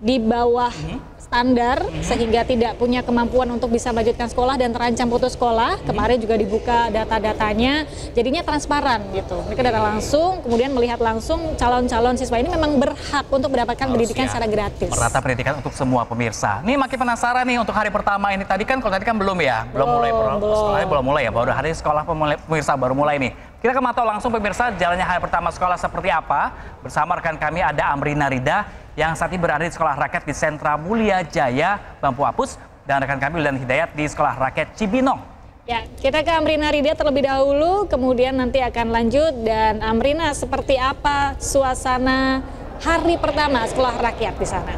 di bawah standar sehingga tidak punya kemampuan untuk bisa melanjutkan sekolah dan terancam putus sekolah. Kemarin juga dibuka data-datanya, jadinya transparan gitu. Mereka datang langsung, kemudian melihat langsung calon-calon siswa ini memang berhak untuk mendapatkan pendidikan secara gratis. Merata pendidikan untuk semua pemirsa. Nih makin penasaran nih untuk hari pertama ini. Tadi kan belum ya, sekolahnya belum mulai ya. Baru hari sekolah pemirsa baru mulai nih. Kita akan mantau langsung pemirsa jalannya hari pertama sekolah seperti apa. Bersama rekan kami ada Amrina Rida yang saat ini berada di Sekolah Rakyat di Sentra Mulia Jaya, Bambu Apus, dan rekan kami Wildan Hidayat di Sekolah Rakyat Cibinong. Ya, kita ke Amrina Rida terlebih dahulu, kemudian nanti akan lanjut. Dan Amrina, seperti apa suasana hari pertama Sekolah Rakyat di sana?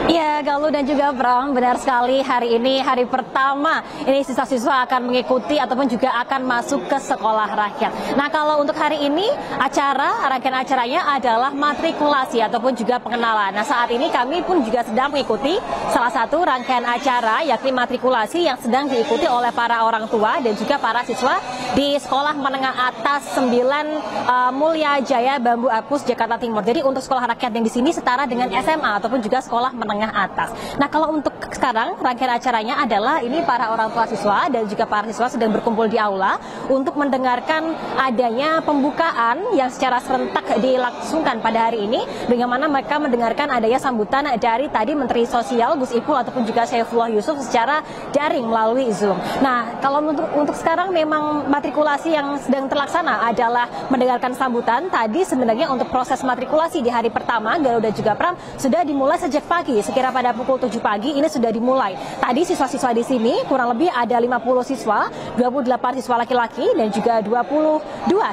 Ya, Galuh dan juga Bram, benar sekali hari ini hari pertama ini siswa-siswa akan mengikuti ataupun juga akan masuk ke sekolah rakyat. Nah, kalau untuk hari ini rangkaian acaranya adalah matrikulasi ataupun juga pengenalan. Nah, saat ini kami pun juga sedang mengikuti salah satu rangkaian acara yakni matrikulasi yang sedang diikuti oleh para orang tua dan juga para siswa di Sekolah Menengah Atas 9 Mulia Jaya Bambu Apus Jakarta Timur. Jadi untuk sekolah rakyat yang di sini setara dengan SMA ataupun juga sekolah menengah atas. Nah, kalau untuk sekarang rangkaian acaranya adalah ini para orang tua siswa dan juga para siswa sedang berkumpul di aula untuk mendengarkan adanya pembukaan yang secara serentak dilangsungkan pada hari ini, dengan mana mereka mendengarkan adanya sambutan dari tadi Menteri Sosial Gus Ipul ataupun juga Syaifullah Yusuf secara daring melalui Zoom. Nah, kalau untuk sekarang memang matrikulasi yang sedang terlaksana adalah mendengarkan sambutan. Tadi sebenarnya untuk proses matrikulasi di hari pertama Galuh dan juga Pram sudah dimulai sejak pagi. Sekira pada pukul 7 pagi ini sudah dimulai. Tadi siswa-siswa di sini kurang lebih ada 50 siswa, 28 siswa laki-laki dan juga 22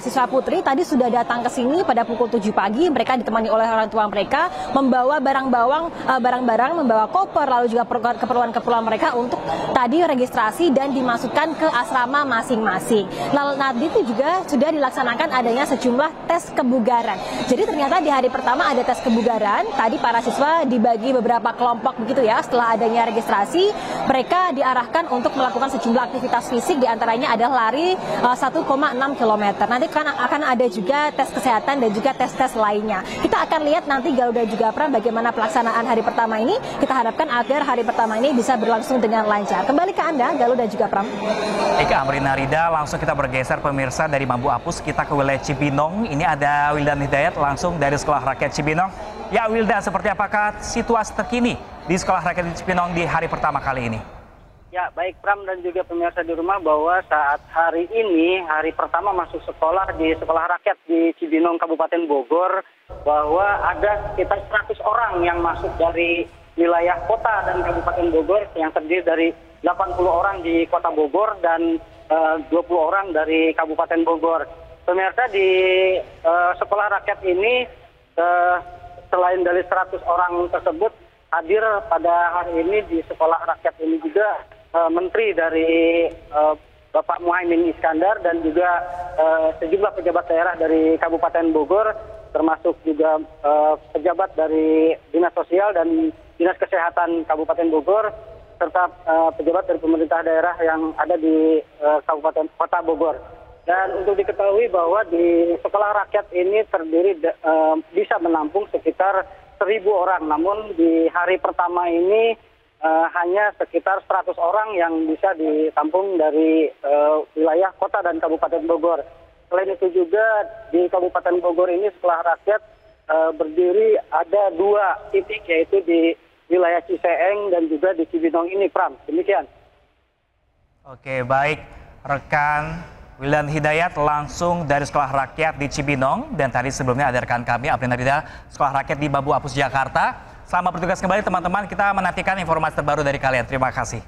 siswa putri tadi sudah datang ke sini pada pukul 7 pagi. Mereka ditemani oleh orang tua mereka membawa barang-barang, membawa koper lalu juga keperluan-keperluan mereka untuk tadi registrasi dan dimasukkan ke asrama masing-masing. Lalu nanti itu juga sudah dilaksanakan adanya sejumlah tes kebugaran. Jadi ternyata di hari pertama ada tes kebugaran. Tadi para siswa dibagi beberapa kelompok begitu ya. Setelah adanya registrasi, mereka diarahkan untuk melakukan sejumlah aktivitas fisik, diantaranya adalah lari 1,6 km. Nanti akan ada juga tes kesehatan dan juga tes-tes lainnya. Kita akan lihat nanti Galuh dan juga Pram bagaimana pelaksanaan hari pertama ini. Kita harapkan agar hari pertama ini bisa berlangsung dengan lancar. Kembali ke Anda, Galuh dan juga Pram. Baik, Amrina Rida, langsung kita bergeser pemirsa dari Bambu Apus, kita ke wilayah Cibinong. Ini ada Wildan Hidayat langsung dari Sekolah Rakyat Cibinong. Ya Wildan, seperti apakah situasi terkini di Sekolah Rakyat di Cibinong di hari pertama kali ini? Ya, baik Pram dan juga pemirsa di rumah, bahwa saat hari ini, hari pertama masuk sekolah di Sekolah Rakyat di Cibinong, Kabupaten Bogor, bahwa ada sekitar 100 orang yang masuk dari wilayah kota dan Kabupaten Bogor, yang terdiri dari 80 orang di Kota Bogor dan 20 orang dari Kabupaten Bogor. Pemirsa, di Sekolah Rakyat ini selain dari 100 orang tersebut, hadir pada hari ini di Sekolah Rakyat ini juga Menteri dari Bapak Muhaimin Iskandar dan juga sejumlah pejabat daerah dari Kabupaten Bogor, termasuk juga pejabat dari Dinas Sosial dan Dinas Kesehatan Kabupaten Bogor, serta pejabat dari pemerintah daerah yang ada di Kabupaten Kota Bogor. Dan untuk diketahui bahwa di Sekolah Rakyat ini terdiri bisa menampung sekitar 1.000 orang, namun di hari pertama ini hanya sekitar 100 orang yang bisa ditampung dari wilayah kota dan Kabupaten Bogor. Selain itu juga di Kabupaten Bogor ini Sekolah Rakyat berdiri ada 2 titik, yaitu di wilayah Ciseeng dan juga di Cibinong ini, Pram. Demikian. Oke, baik rekan Wildan Hidayat langsung dari Sekolah Rakyat di Cibinong, dan tadi sebelumnya ada rekan kami Amrina Rida, Sekolah Rakyat di Bambu Apus Jakarta. Selamat bertugas kembali teman-teman, kita menantikan informasi terbaru dari kalian. Terima kasih.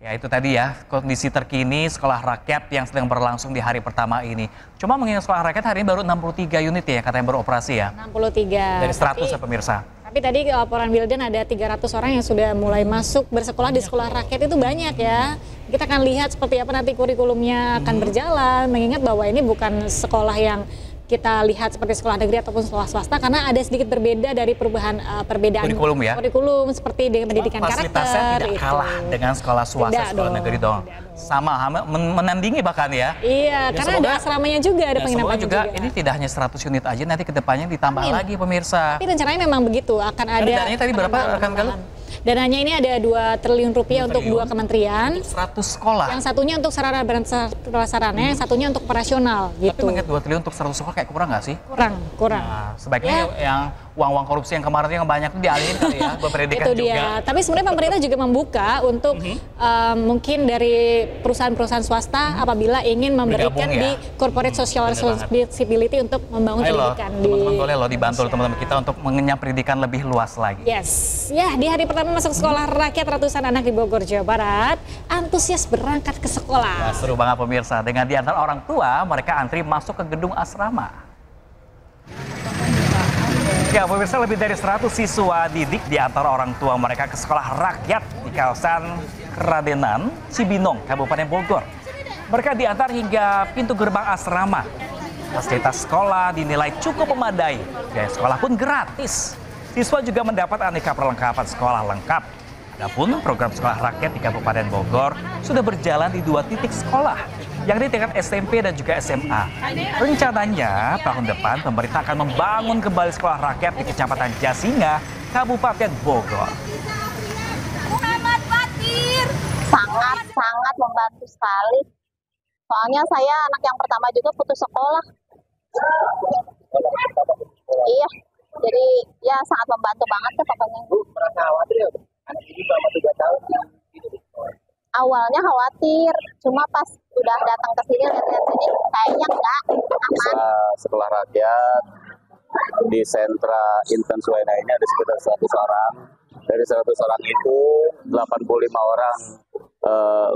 Ya, itu tadi ya kondisi terkini Sekolah Rakyat yang sedang berlangsung di hari pertama ini. Cuma mengingat Sekolah Rakyat hari ini baru 63 unit ya katanya beroperasi ya. 63. Dari 100 ya pemirsa. Tapi tadi laporan Wildan ada 300 orang yang sudah mulai masuk bersekolah di sekolah rakyat, itu banyak ya. Kita akan lihat seperti apa nanti kurikulumnya akan berjalan, mengingat bahwa ini bukan sekolah yang kita lihat seperti sekolah negeri ataupun sekolah swasta, karena ada sedikit berbeda dari perbedaan kurikulum ya. Kurikulum seperti dengan pendidikan fasilitasnya karakter. Tidak kalah dengan sekolah swasta, sekolah negeri dong. Sama, menandingi bahkan ya. Iya, karena ada asramanya juga, ada penginapan juga. Ini tidak hanya 100 unit aja, nanti kedepannya ditambah lagi pemirsa. Tapi rencananya memang begitu, akan ada. Dananya tadi berapa rekan Galuh? Dananya ini ada 2 triliun rupiah untuk 2 kementerian. 100 sekolah. Yang satunya untuk sarana prasarana, yang satunya untuk operasional gitu. Tapi mengingat 2 triliun untuk 100 sekolah kayak kurang nggak sih? Kurang. Nah, sebaiknya yang uang-uang korupsi yang kemarin yang banyak itu dialihin kali ya buat pendidikan itu dia. juga. Tapi sebenarnya pemerintah juga membuka untuk mungkin dari perusahaan-perusahaan swasta apabila ingin memberikan di corporate social responsibility untuk membangun pendidikan. Teman-teman boleh loh dibantu teman-teman kita untuk mengenyam pendidikan lebih luas lagi. Yes, ya di hari pertama masuk sekolah rakyat, ratusan anak di Bogor, Jawa Barat antusias berangkat ke sekolah. Nah, seru banget pemirsa, dengan diantar orang tua mereka antri masuk ke gedung asrama. Ya pemirsa, lebih dari 100 siswa didik diantar orang tua mereka ke sekolah rakyat di kawasan Keradenan, Cibinong, Kabupaten Bogor. Mereka diantar hingga pintu gerbang asrama. Fasilitas sekolah dinilai cukup memadai, biaya sekolah pun gratis. Siswa juga mendapat aneka perlengkapan sekolah lengkap. Adapun program sekolah rakyat di Kabupaten Bogor sudah berjalan di 2 titik sekolah, yakni tingkat SMP dan juga SMA. Rencananya tahun depan pemerintah akan membangun kembali sekolah rakyat di Kecamatan Jasinga, Kabupaten Bogor. Muhammad Fatir. Sangat membantu sekali. Soalnya saya anak yang pertama juga putus sekolah. Iya, jadi ya sangat membantu banget ya pokoknya. Merasa khawatir ya? Anak ini selama 3 tahun awalnya khawatir, cuma pas udah datang ke sini lihat sini kayaknya enggak aman. Sekolah rakyat di sentra Inten Suwaina ini ada sekitar 100 orang. Dari 100 orang itu 85 orang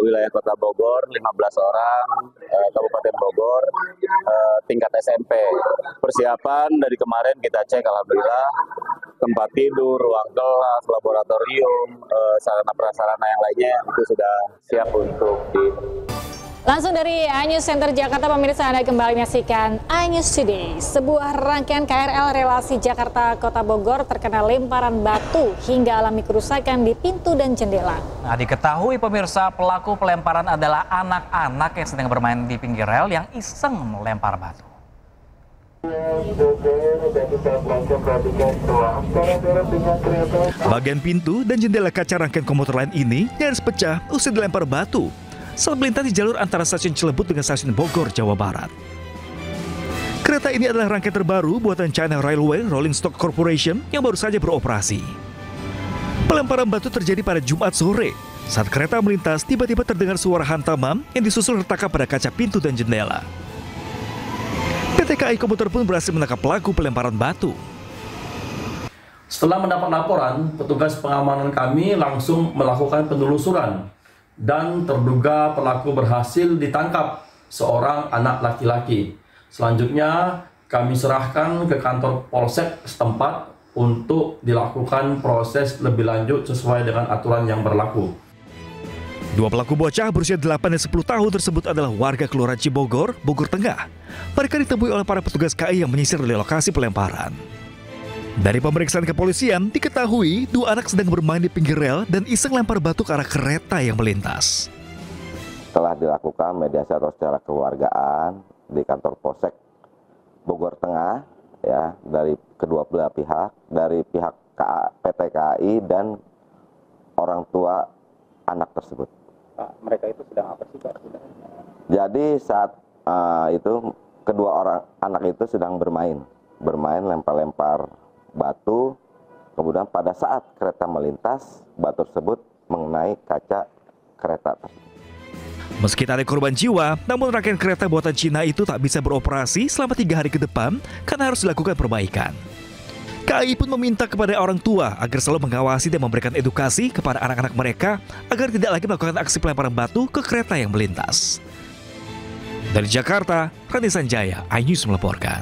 wilayah Kota Bogor, 15 orang Kabupaten Bogor tingkat SMP. Persiapan dari kemarin kita cek alhamdulillah tempat tidur, ruang kelas, laboratorium, sarana prasarana yang lainnya itu sudah siap untuk Langsung dari iNews Center Jakarta, pemirsa, Anda kembali menyaksikan iNews Today. Sebuah rangkaian KRL relasi Jakarta-Kota Bogor terkena lemparan batu hingga alami kerusakan di pintu dan jendela. Nah, diketahui pemirsa, pelaku pelemparan adalah anak-anak yang sedang bermain di pinggir rel yang iseng melempar batu. Bagian pintu dan jendela kaca rangkaian komuter lain ini nyaris pecah usai dilempar batu saat melintas di jalur antara stasiun Cilebut dengan stasiun Bogor, Jawa Barat. Kereta ini adalah rangkaian terbaru buatan China Railway Rolling Stock Corporation yang baru saja beroperasi. Pelemparan batu terjadi pada Jumat sore. Saat kereta melintas, tiba-tiba terdengar suara hantaman yang disusul retakan pada kaca pintu dan jendela. PT KAI Komuter pun berhasil menangkap pelaku pelemparan batu. Setelah mendapat laporan, petugas pengamanan kami langsung melakukan penelusuran dan terduga pelaku berhasil ditangkap, seorang anak laki-laki. Selanjutnya kami serahkan ke kantor polsek setempat untuk dilakukan proses lebih lanjut sesuai dengan aturan yang berlaku. 2 pelaku bocah berusia 8 dan 10 tahun tersebut adalah warga Kelurahan Cibogor, Bogor Tengah. Mereka ditemui oleh para petugas KAI yang menyisir di lokasi pelemparan. Dari pemeriksaan kepolisian, diketahui 2 anak sedang bermain di pinggir rel dan iseng lempar batu ke arah kereta yang melintas. Setelah dilakukan mediasi secara keluargaan di kantor Polsek Bogor Tengah, ya, dari kedua belah pihak, dari pihak PT KAI dan orang tua anak tersebut. Pak, mereka itu sedang apa sih, Pak? Jadi saat itu kedua orang anak itu sedang bermain lempar-lempar batu, kemudian pada saat kereta melintas, batu tersebut mengenai kaca kereta tersebut. Meski tak ada korban jiwa, namun rangkaian kereta buatan Cina itu tak bisa beroperasi selama 3 hari ke depan karena harus dilakukan perbaikan. KAI pun meminta kepada orang tua agar selalu mengawasi dan memberikan edukasi kepada anak-anak mereka agar tidak lagi melakukan aksi pelemparan batu ke kereta yang melintas. Dari Jakarta, Rani Sanjaya, iNews melaporkan.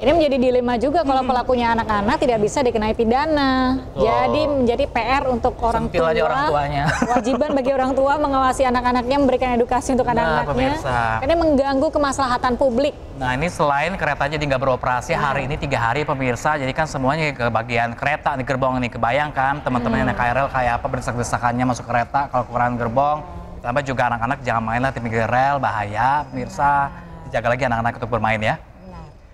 Ini menjadi dilema juga kalau pelakunya anak-anak tidak bisa dikenai pidana. Jadi menjadi PR untuk orang tua. Orang tuanya. Kewajiban bagi orang tua mengawasi anak-anaknya, memberikan edukasi untuk anak-anaknya. Ini mengganggu kemaslahatan publik. Nah, ini selain kereta jadi nggak beroperasi hari ini 3 hari pemirsa, jadi kan semuanya ke bagian kereta di gerbong ini. Kebayangkan teman-teman yang naik KRL kayak apa berdesak-desakannya masuk kereta kalau kekurangan gerbong. Tambah juga anak-anak jangan main lah di pinggir rel, bahaya pemirsa. Dijaga lagi anak-anak untuk bermain ya.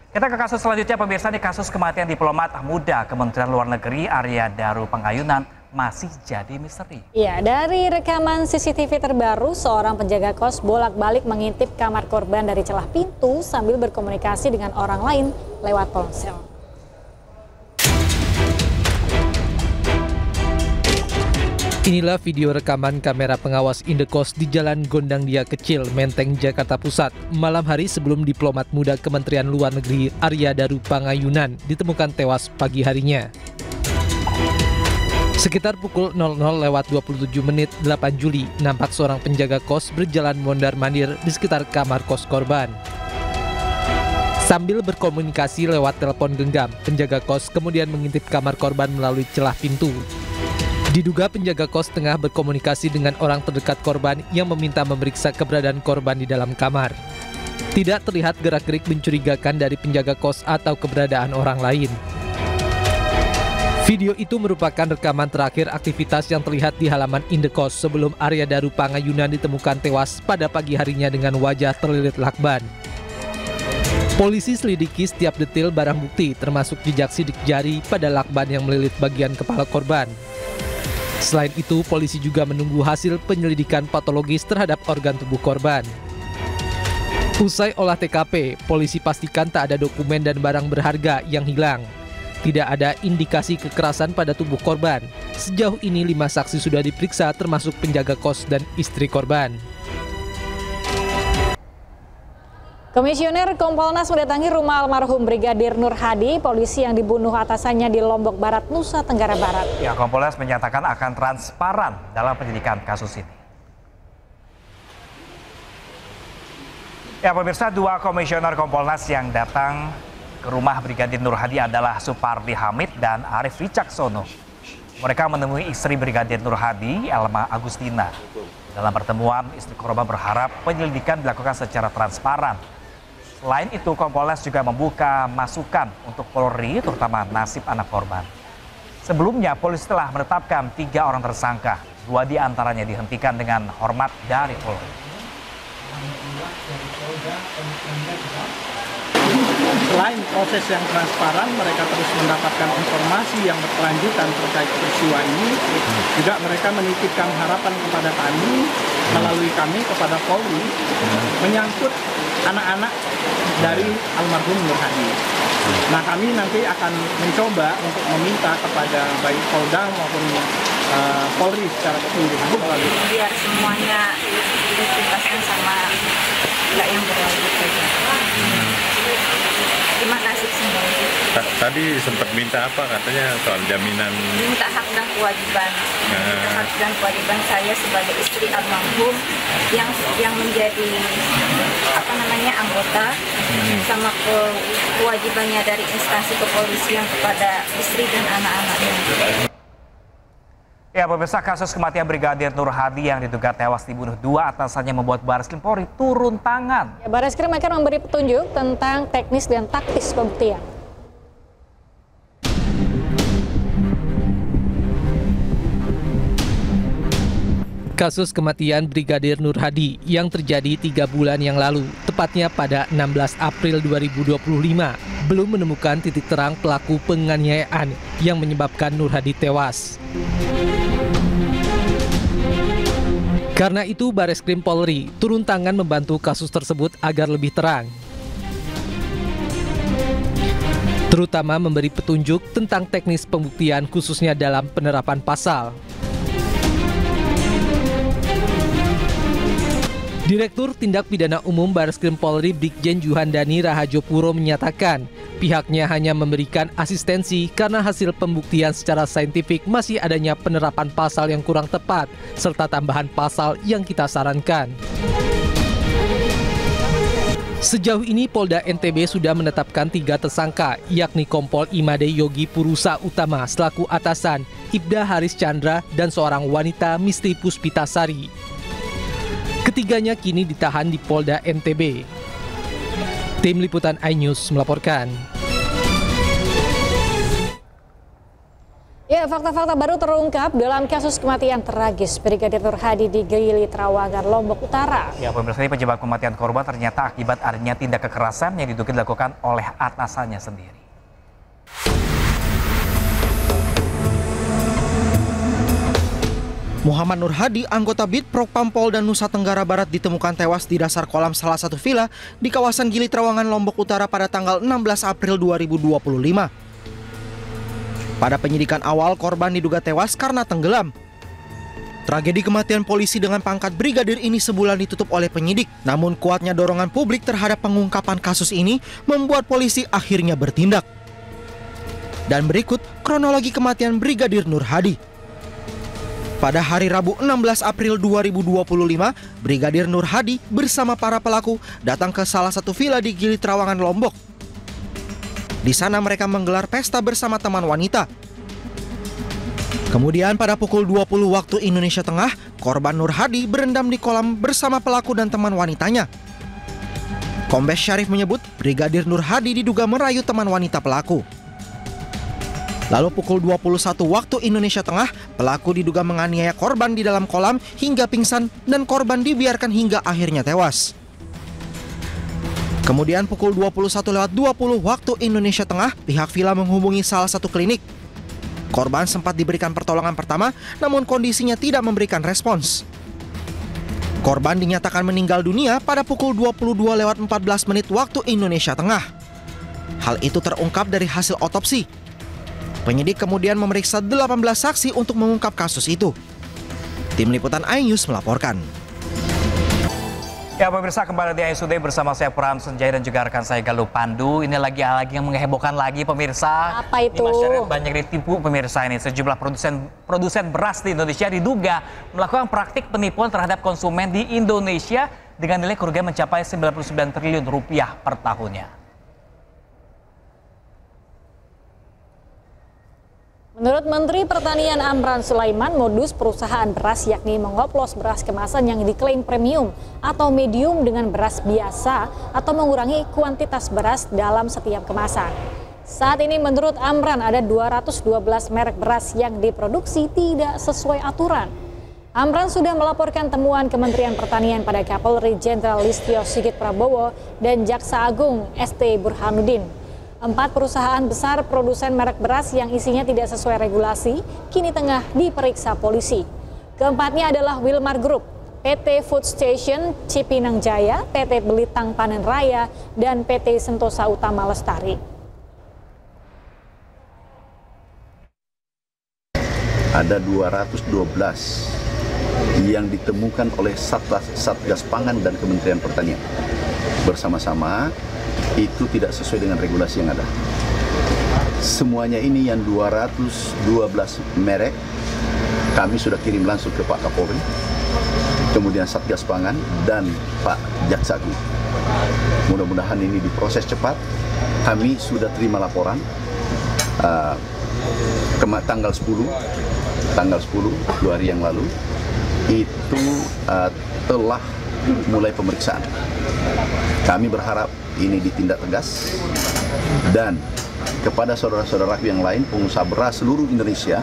Kita ke kasus selanjutnya pemirsa, di kasus kematian diplomat muda Kementerian Luar Negeri Arya Daru Pangayunan masih jadi misteri. Ya, dari rekaman CCTV terbaru, seorang penjaga kos bolak-balik mengintip kamar korban dari celah pintu sambil berkomunikasi dengan orang lain lewat ponsel. Inilah video rekaman kamera pengawas indekos di Jalan Gondang Dia Kecil, Menteng, Jakarta Pusat, malam hari sebelum diplomat muda Kementerian Luar Negeri Arya Daru Pangayunan ditemukan tewas pagi harinya. Sekitar pukul 00:27 8 Juli, nampak seorang penjaga kos berjalan mondar-mandir di sekitar kamar kos korban. Sambil berkomunikasi lewat telepon genggam, penjaga kos kemudian mengintip kamar korban melalui celah pintu. Diduga penjaga kos tengah berkomunikasi dengan orang terdekat korban yang meminta memeriksa keberadaan korban di dalam kamar. Tidak terlihat gerak-gerik mencurigakan dari penjaga kos atau keberadaan orang lain. Video itu merupakan rekaman terakhir aktivitas yang terlihat di halaman indekos sebelum Arya Daru Pangayunan ditemukan tewas pada pagi harinya dengan wajah terlilit lakban. Polisi selidiki setiap detail barang bukti termasuk jejak sidik jari pada lakban yang melilit bagian kepala korban. Selain itu, polisi juga menunggu hasil penyelidikan patologis terhadap organ tubuh korban. Usai olah TKP, polisi pastikan tak ada dokumen dan barang berharga yang hilang. Tidak ada indikasi kekerasan pada tubuh korban. Sejauh ini 5 saksi sudah diperiksa termasuk penjaga kos dan istri korban. Komisioner Kompolnas mendatangi rumah almarhum Brigadir Nur Hadi, polisi yang dibunuh atasannya di Lombok Barat, Nusa Tenggara Barat. Ya, Kompolnas menyatakan akan transparan dalam penyidikan kasus ini. Ya, pemirsa, 2 komisioner Kompolnas yang datang ke rumah Brigadir Nur Hadi adalah Supardi Hamid dan Arif Wicaksono. Mereka menemui istri Brigadir Nur Hadi, Elma Agustina. Dalam pertemuan, istri korban berharap penyelidikan dilakukan secara transparan. Selain itu, Kompolnas juga membuka masukan untuk Polri, terutama nasib anak korban. Sebelumnya, polisi telah menetapkan 3 orang tersangka. 2 diantaranya dihentikan dengan hormat dari Polri. Selain proses yang transparan, mereka terus mendapatkan informasi yang berkelanjutan terkait peristiwa ini. Juga mereka menitipkan harapan kepada kami, melalui kami kepada Polri, menyangkut anak-anak dari almarhum Nur Hadi. Nah, kami nanti akan mencoba untuk meminta kepada baik Polda maupun Polri secara keseluruhan melalui biar semuanya dituntaskan sama nggak yang berlanjut saja. Terima kasih semua. Tadi sempat minta apa katanya soal jaminan? Minta hak dan kewajiban. Minta hak dan kewajiban saya sebagai istri almarhum yang menjadi anggota sama kewajibannya dari instansi kepolisian kepada istri dan anak-anaknya. Ya, pemirsa, kasus kematian Brigadir Nur Hadi yang diduga tewas dibunuh 2 atasannya membuat Bareskrim Polri turun tangan. Ya, Bareskrim akan memberi petunjuk tentang teknis dan taktis pembuktian. Kasus kematian Brigadir Nur Hadi yang terjadi 3 bulan yang lalu, tepatnya pada 16 April 2025, belum menemukan titik terang pelaku penganiayaan yang menyebabkan Nur Hadi tewas. Karena itu, Bareskrim Polri turun tangan membantu kasus tersebut agar lebih terang. Terutama memberi petunjuk tentang teknis pembuktian khususnya dalam penerapan pasal. Direktur Tindak Pidana Umum Bareskrim Polri Brigjen Juhandani Rahajopuro menyatakan pihaknya hanya memberikan asistensi karena hasil pembuktian secara saintifik masih adanya penerapan pasal yang kurang tepat serta tambahan pasal yang kita sarankan. Sejauh ini Polda NTB sudah menetapkan 3 tersangka, yakni Kompol Imade Yogi Purusa Utama selaku atasan, Ibda Haris Chandra, dan seorang wanita Misti Puspitasari. Ketiganya kini ditahan di Polda NTB. Tim Liputan iNews melaporkan. Ya, fakta-fakta baru terungkap dalam kasus kematian tragis Brigadir Nur Hadi di Gili Trawangan, Lombok Utara. Ya, pemirsa, ini penyebab kematian korban ternyata akibat adanya tindak kekerasan yang diduga dilakukan oleh atasannya sendiri. Muhammad Nur Hadi, anggota BIT Propam Polda Nusa Tenggara Barat, ditemukan tewas di dasar kolam salah satu villa di kawasan Gili Trawangan, Lombok Utara pada tanggal 16 April 2025. Pada penyidikan awal, korban diduga tewas karena tenggelam. Tragedi kematian polisi dengan pangkat brigadir ini sebulan ditutup oleh penyidik. Namun kuatnya dorongan publik terhadap pengungkapan kasus ini membuat polisi akhirnya bertindak. Dan berikut kronologi kematian Brigadir Nur Hadi. Pada hari Rabu 16 April 2025, Brigadir Nur Hadi bersama para pelaku datang ke salah satu villa di Gili Trawangan, Lombok. Di sana mereka menggelar pesta bersama teman wanita. Kemudian pada pukul 20 waktu Indonesia Tengah, korban Nur Hadi berendam di kolam bersama pelaku dan teman wanitanya. Kombes Syarif menyebut Brigadir Nur Hadi diduga merayu teman wanita pelaku. Lalu pukul 21 waktu Indonesia Tengah, pelaku diduga menganiaya korban di dalam kolam hingga pingsan dan korban dibiarkan hingga akhirnya tewas. Kemudian pukul 21.20 waktu Indonesia Tengah, pihak villa menghubungi salah satu klinik. Korban sempat diberikan pertolongan pertama, namun kondisinya tidak memberikan respons. Korban dinyatakan meninggal dunia pada pukul 22.14 waktu Indonesia Tengah. Hal itu terungkap dari hasil otopsi. Penyidik kemudian memeriksa 18 saksi untuk mengungkap kasus itu. Tim Liputan iNews melaporkan. Ya, pemirsa, kembali di ISUD bersama saya Pram Senjaya dan juga rekan saya Galuh Pandu. Ini lagi yang menghebohkan lagi, pemirsa. Apa itu? Di masyarakat banyak ditipu, pemirsa. Ini sejumlah produsen beras di Indonesia diduga melakukan praktik penipuan terhadap konsumen di Indonesia dengan nilai kerugian mencapai 99 triliun rupiah per tahunnya. Menurut Menteri Pertanian Amran Sulaiman, modus perusahaan beras yakni mengoplos beras kemasan yang diklaim premium atau medium dengan beras biasa atau mengurangi kuantitas beras dalam setiap kemasan. Saat ini menurut Amran ada 212 merek beras yang diproduksi tidak sesuai aturan. Amran sudah melaporkan temuan Kementerian Pertanian pada Kapolri Jenderal Listio Sigit Prabowo dan Jaksa Agung ST Burhanuddin. 4 perusahaan besar produsen merek beras yang isinya tidak sesuai regulasi kini tengah diperiksa polisi. Keempatnya adalah Wilmar Group, PT Food Station Cipinang Jaya, PT Belitang Panen Raya, dan PT Sentosa Utama Lestari. Ada 212 yang ditemukan oleh Satgas Pangan dan Kementerian Pertanian. Bersama-sama itu tidak sesuai dengan regulasi yang ada. Semuanya ini yang 212 merek kami sudah kirim langsung ke Pak Kapolri, kemudian Satgas Pangan dan Pak Jaksa Agung. Mudah-mudahan ini diproses cepat. Kami sudah terima laporan tanggal 10 2 hari yang lalu itu telah mulai pemeriksaan. Kami berharap ini ditindak tegas dan kepada saudara-saudara yang lain pengusaha beras seluruh Indonesia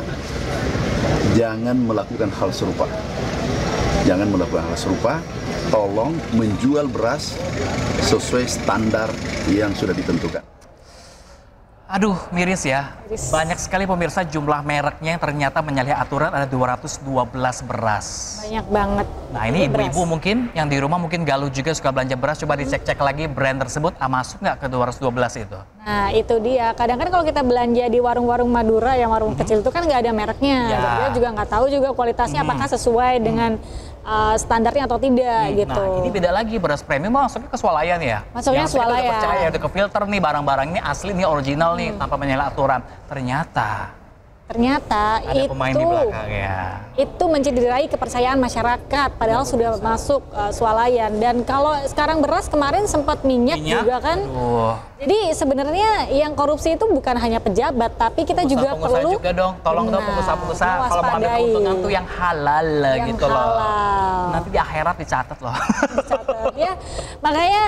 jangan melakukan hal serupa. Jangan melakukan hal serupa. Tolong menjual beras sesuai standar yang sudah ditentukan. Aduh, miris ya. Banyak sekali pemirsa jumlah mereknya yang ternyata menyalahi aturan, ada 212 beras. Banyak banget. Nah, ini ibu-ibu mungkin yang di rumah mungkin Galuh juga suka belanja beras, coba dicek-cek lagi brand tersebut masuk nggak ke 212 itu. Nah, itu dia. Kadang kan kalau kita belanja di warung-warung Madura, yang warung kecil itu kan nggak ada mereknya. Ya. Dia juga nggak tahu juga kualitasnya apakah sesuai dengan standarnya atau tidak gitu. Nah, ini beda lagi, beras premium masuknya ke swalayan ya. Masuknya swalayan. Udah percaya, udah ke filter nih barang-barang ini asli nih, original nih, tanpa menyalahi aturan. Ternyata Ternyata ada pemain di belakang ya. Itu mencederai kepercayaan masyarakat, padahal sudah masuk swalayan. Dan kalau sekarang beras kemarin sempat minyak juga kan. Jadi sebenarnya yang korupsi itu bukan hanya pejabat, tapi kita juga perlu juga dong, tolong dong pengusaha-pengusaha kalau mau ambil keuntungan tuh yang halal gitu loh. Nanti di akhirat dicatat loh. Dicatat ya. Makanya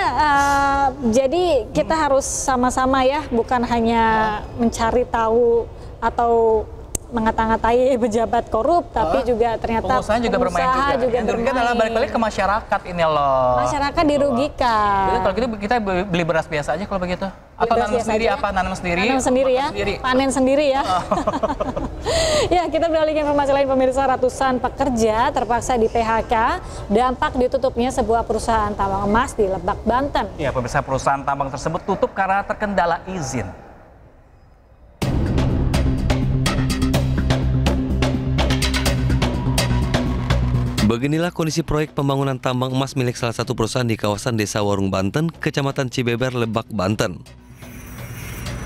jadi kita harus sama-sama ya, bukan hanya mencari tahu atau mengata-ngatai pejabat korup, tapi juga ternyata pengusaha juga bermain juga. Yang dirugikan adalah balik-balik ke masyarakat ini loh. Masyarakat dirugikan. Jadi kalau gitu kita beli beras biasa aja kalau begitu. Atau nanam sendiri apa? Nanam sendiri? Nanam sendiri ya, panen sendiri ya. Ya, kita beralih ke informasi lain pemirsa. Ratusan pekerja terpaksa di PHK dampak ditutupnya sebuah perusahaan tambang emas di Lebak, Banten. Ya, pemirsa, perusahaan tambang tersebut tutup karena terkendala izin. Beginilah kondisi proyek pembangunan tambang emas milik salah satu perusahaan di kawasan Desa Warung Banten, Kecamatan Cibeber, Lebak, Banten.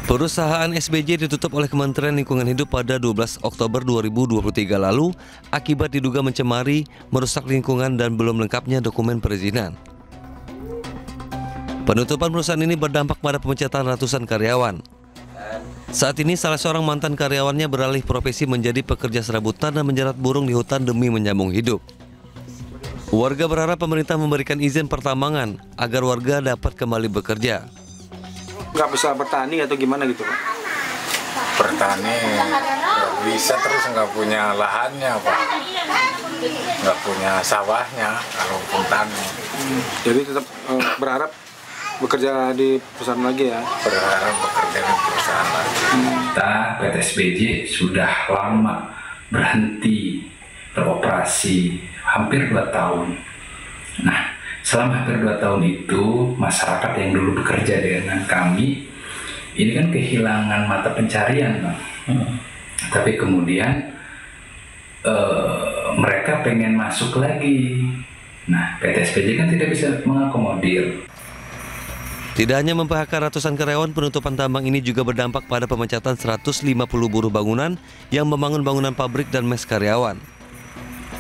Perusahaan SBJ ditutup oleh Kementerian Lingkungan Hidup pada 12 Oktober 2023 lalu akibat diduga mencemari, merusak lingkungan dan belum lengkapnya dokumen perizinan. Penutupan perusahaan ini berdampak pada pemecatan ratusan karyawan. Saat ini salah seorang mantan karyawannya beralih profesi menjadi pekerja serabutan dan menjerat burung di hutan demi menyambung hidup. Warga berharap pemerintah memberikan izin pertambangan agar warga dapat kembali bekerja. Nggak bisa bertani atau gimana gitu Pak? Bertani bisa terus nggak punya lahannya Pak, nggak punya sawahnya kalau pun tani. Jadi tetap berharap bekerja di perusahaan lagi ya? Berharap bekerja di perusahaan lagi. Kita PT SBJ sudah lama berhenti beroperasi, hampir 2 tahun. Nah, selama hampir 2 tahun itu, masyarakat yang dulu bekerja dengan kami, ini kan kehilangan mata pencarian, Bang. Tapi kemudian mereka pengen masuk lagi. Nah, PT SBJ kan tidak bisa mengakomodir. Tidak hanya memphk ratusan karyawan, penutupan tambang ini juga berdampak pada pemecatan 150 buruh bangunan yang membangun bangunan pabrik dan mes karyawan.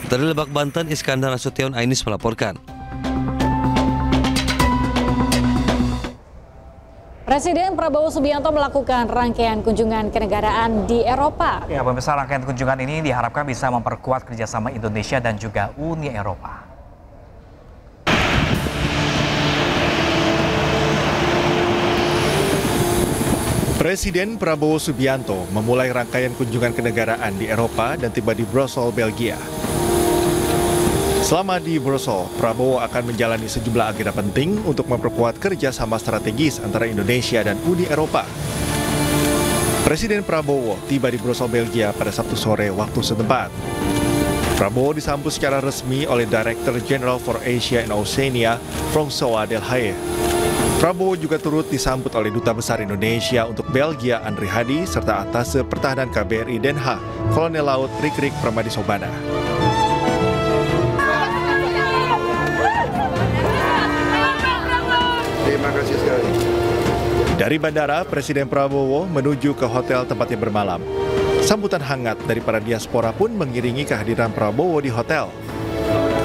Dari Lebak, Banten, Iskandar Nasution Ainis melaporkan. Presiden Prabowo Subianto melakukan rangkaian kunjungan kenegaraan di Eropa. Ya, pemirsa, rangkaian kunjungan ini diharapkan bisa memperkuat kerjasama Indonesia dan juga Uni Eropa. Presiden Prabowo Subianto memulai rangkaian kunjungan kenegaraan di Eropa dan tiba di Brussels, Belgia. Selama di Brussels, Prabowo akan menjalani sejumlah agenda penting untuk memperkuat kerjasama strategis antara Indonesia dan Uni Eropa. Presiden Prabowo tiba di Brussels, Belgia pada Sabtu sore waktu setempat. Prabowo disambut secara resmi oleh Director General for Asia and Oceania, François Delhaye. Prabowo juga turut disambut oleh Duta Besar Indonesia untuk Belgia, Andri Hadi, serta Atase Pertahanan KBRI Den Haag, Kolonel Laut Rikrik Pramadisobana. Terima kasih sekali. Dari bandara, Presiden Prabowo menuju ke hotel tempatnya bermalam. Sambutan hangat dari para diaspora pun mengiringi kehadiran Prabowo di hotel.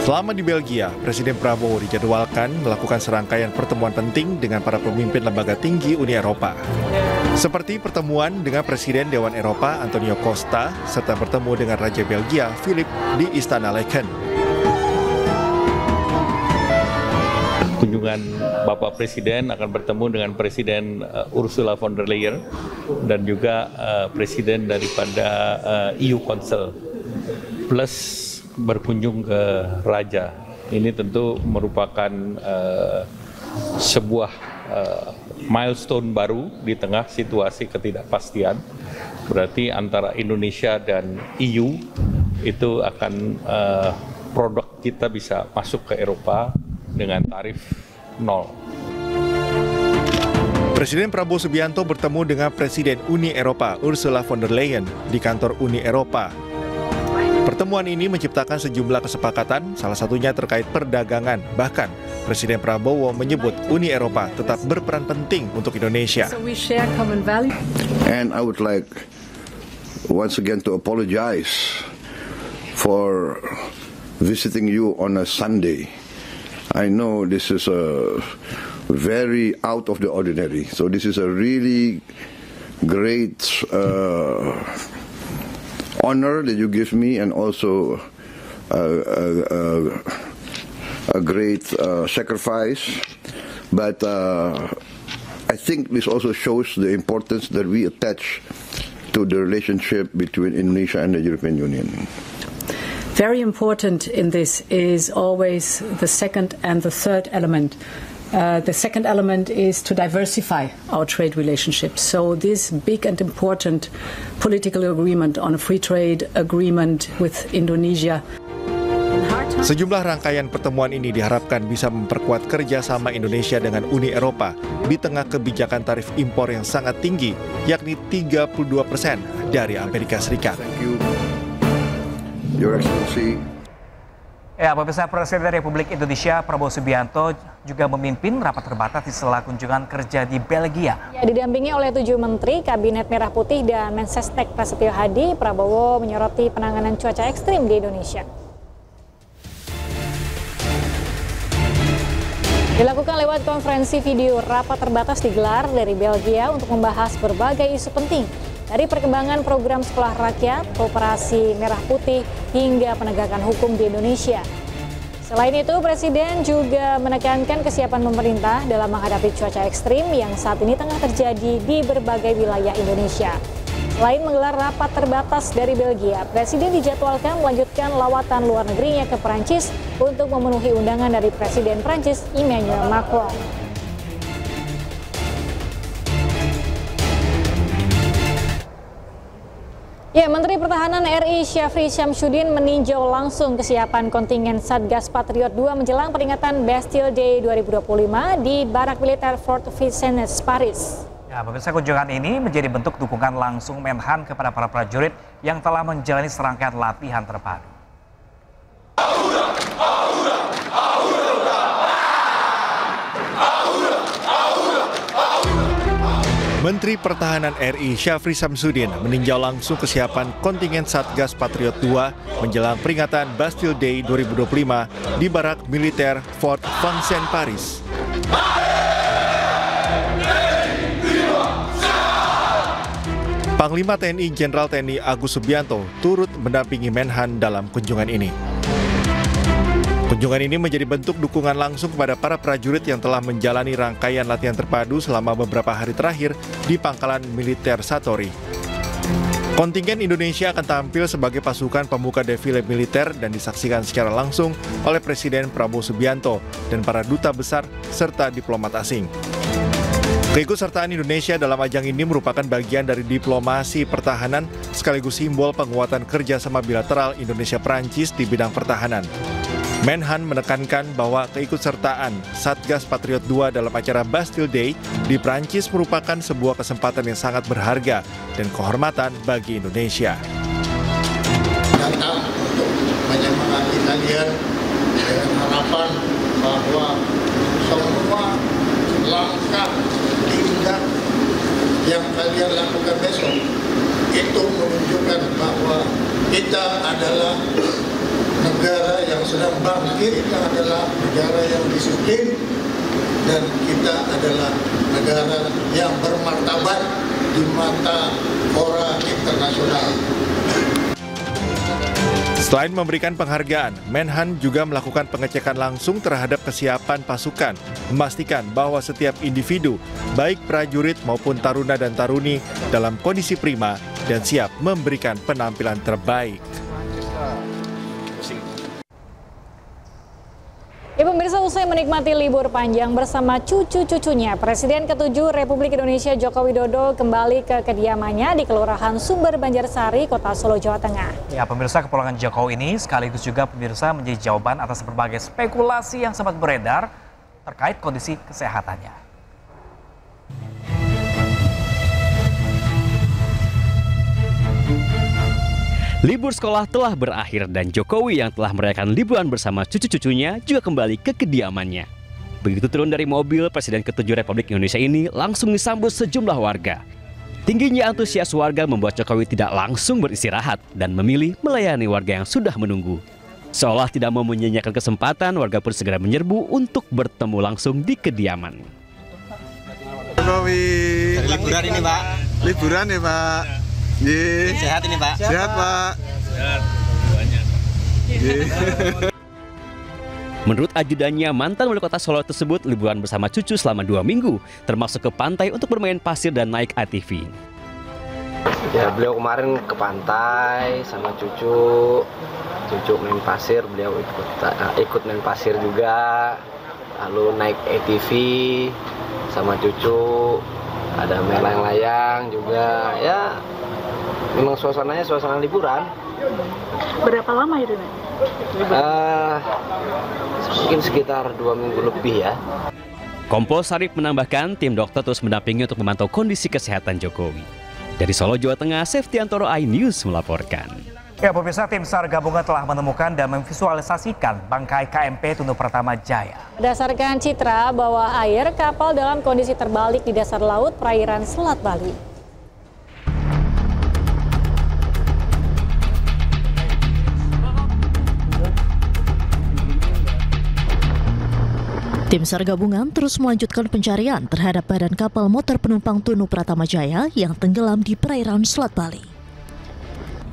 Selama di Belgia, Presiden Prabowo dijadwalkan melakukan serangkaian pertemuan penting dengan para pemimpin lembaga tinggi Uni Eropa. Seperti pertemuan dengan Presiden Dewan Eropa Antonio Costa, serta bertemu dengan Raja Belgia Philip di Istana Laken. Kunjungan Bapak Presiden akan bertemu dengan Presiden Ursula von der Leyen dan juga Presiden daripada EU Council, plus berkunjung ke Raja. Ini tentu merupakan sebuah milestone baru di tengah situasi ketidakpastian. Berarti antara Indonesia dan EU itu akan produk kita bisa masuk ke Eropa dengan tarif 0. Presiden Prabowo Subianto bertemu dengan Presiden Uni Eropa Ursula von der Leyen di kantor Uni Eropa. Pertemuan ini menciptakan sejumlah kesepakatan, salah satunya terkait perdagangan. Bahkan, Presiden Prabowo menyebut Uni Eropa tetap berperan penting untuk Indonesia. And I would like once again to apologize for visiting you on a Sunday. I know this is a very out of the ordinary, so this is a really great honor that you give me, and also a great sacrifice. But I think this also shows the importance that we attach to the relationship between Indonesia and the European Union. Very important in this is always the second and the third element. The second element is to diversify our trade relationships. So this big and important political agreement on a free trade agreement with Indonesia. Sejumlah rangkaian pertemuan ini diharapkan bisa memperkuat kerjasama Indonesia dengan Uni Eropa di tengah kebijakan tarif impor yang sangat tinggi, yakni 32% dari Amerika Serikat. Your Excellency. Ya, pemirsa, Presiden Republik Indonesia Prabowo Subianto juga memimpin rapat terbatas di sela kunjungan kerja di Belgia. Ya, didampingi oleh 7 menteri, Kabinet Merah Putih dan Mensesnek Prasetyo Hadi, Prabowo menyoroti penanganan cuaca ekstrim di Indonesia. Dilakukan lewat konferensi video, rapat terbatas digelar dari Belgia untuk membahas berbagai isu penting. Dari perkembangan program sekolah rakyat, Koperasi Merah Putih, hingga penegakan hukum di Indonesia. Selain itu, Presiden juga menekankan kesiapan pemerintah dalam menghadapi cuaca ekstrim yang saat ini tengah terjadi di berbagai wilayah Indonesia. Selain menggelar rapat terbatas dari Belgia, Presiden dijadwalkan melanjutkan lawatan luar negerinya ke Perancis untuk memenuhi undangan dari Presiden Perancis Emmanuel Macron. Ya, Menteri Pertahanan RI Syafri Syamsuddin meninjau langsung kesiapan kontingen Satgas Patriot 2 menjelang peringatan Bastille Day 2025 di Barak Militer Fort Vincennes, Paris. Ya, pemirsa, kunjungan ini menjadi bentuk dukungan langsung Menhan kepada para prajurit yang telah menjalani serangkaian latihan terpadu. Menteri Pertahanan RI Syafri Syamsuddin meninjau langsung kesiapan kontingen Satgas Patriot 2 menjelang peringatan Bastille Day 2025 di Barak Militer Fort Vincennes, Paris. Panglima TNI Jenderal TNI Agus Subianto turut mendampingi Menhan dalam kunjungan ini. Kunjungan ini menjadi bentuk dukungan langsung kepada para prajurit yang telah menjalani rangkaian latihan terpadu selama beberapa hari terakhir di pangkalan militer Satori. Kontingen Indonesia akan tampil sebagai pasukan pembuka defile militer dan disaksikan secara langsung oleh Presiden Prabowo Subianto dan para duta besar serta diplomat asing. Keikutsertaan Indonesia dalam ajang ini merupakan bagian dari diplomasi pertahanan sekaligus simbol penguatan kerjasama bilateral Indonesia-Perancis di bidang pertahanan. Menhan menekankan bahwa keikutsertaan Satgas Patriot 2 dalam acara Bastille Day di Prancis merupakan sebuah kesempatan yang sangat berharga dan kehormatan bagi Indonesia. Datang untuk menyemangati kalian dengan harapan bahwa semua langkah tindak yang kalian lakukan besok itu menunjukkan bahwa kita adalah negara yang sedang bangkit, kita adalah negara yang disiplin, dan kita adalah negara yang bermartabat di mata fora internasional. Selain memberikan penghargaan, Menhan juga melakukan pengecekan langsung terhadap kesiapan pasukan, memastikan bahwa setiap individu, baik prajurit maupun taruna dan taruni, dalam kondisi prima dan siap memberikan penampilan terbaik. Ya, pemirsa, usai menikmati libur panjang bersama cucu-cucunya, Presiden ke-7 Republik Indonesia Joko Widodo kembali ke kediamannya di Kelurahan Sumber Banjarsari, Kota Solo, Jawa Tengah. Ya, pemirsa, kepulangan Jokowi ini sekaligus juga pemirsa menjadi jawaban atas berbagai spekulasi yang sempat beredar terkait kondisi kesehatannya. Libur sekolah telah berakhir dan Jokowi yang telah merayakan liburan bersama cucu-cucunya juga kembali ke kediamannya. Begitu turun dari mobil, Presiden ke-7 Republik Indonesia ini langsung disambut sejumlah warga. Tingginya antusias warga membuat Jokowi tidak langsung beristirahat dan memilih melayani warga yang sudah menunggu. Seolah tidak mau menyanyiakan kesempatan, warga pun segera menyerbu untuk bertemu langsung di kediaman. Jokowi. Liburan ini, Pak. Liburan ya, Pak. Ye. Sehat ini, Pak. Sehat, Pak. Sehat. Menurut ajudannya, mantan wali kota Solo tersebut liburan bersama cucu selama 2 minggu, termasuk ke pantai untuk bermain pasir dan naik ATV. Ya, beliau kemarin ke pantai sama cucu main pasir, beliau ikut main pasir juga, lalu naik ATV sama cucu, ada melayang-layang juga, ya memang suasana liburan. Berapa lama itu, Nek? Mungkin sekitar 2 minggu lebih ya. Kompol Sarif menambahkan tim dokter terus mendampingi untuk memantau kondisi kesehatan Jokowi. Dari Solo, Jawa Tengah, Septiantoro, iNews melaporkan. Ya, pemirsa, tim SAR gabungan telah menemukan dan memvisualisasikan bangkai KMP Tunu Pratama Jaya. Berdasarkan citra bawah air, kapal dalam kondisi terbalik di dasar laut perairan Selat Bali. Tim SAR gabungan terus melanjutkan pencarian terhadap badan kapal motor penumpang Tunu Pratama Jaya yang tenggelam di perairan Selat Bali.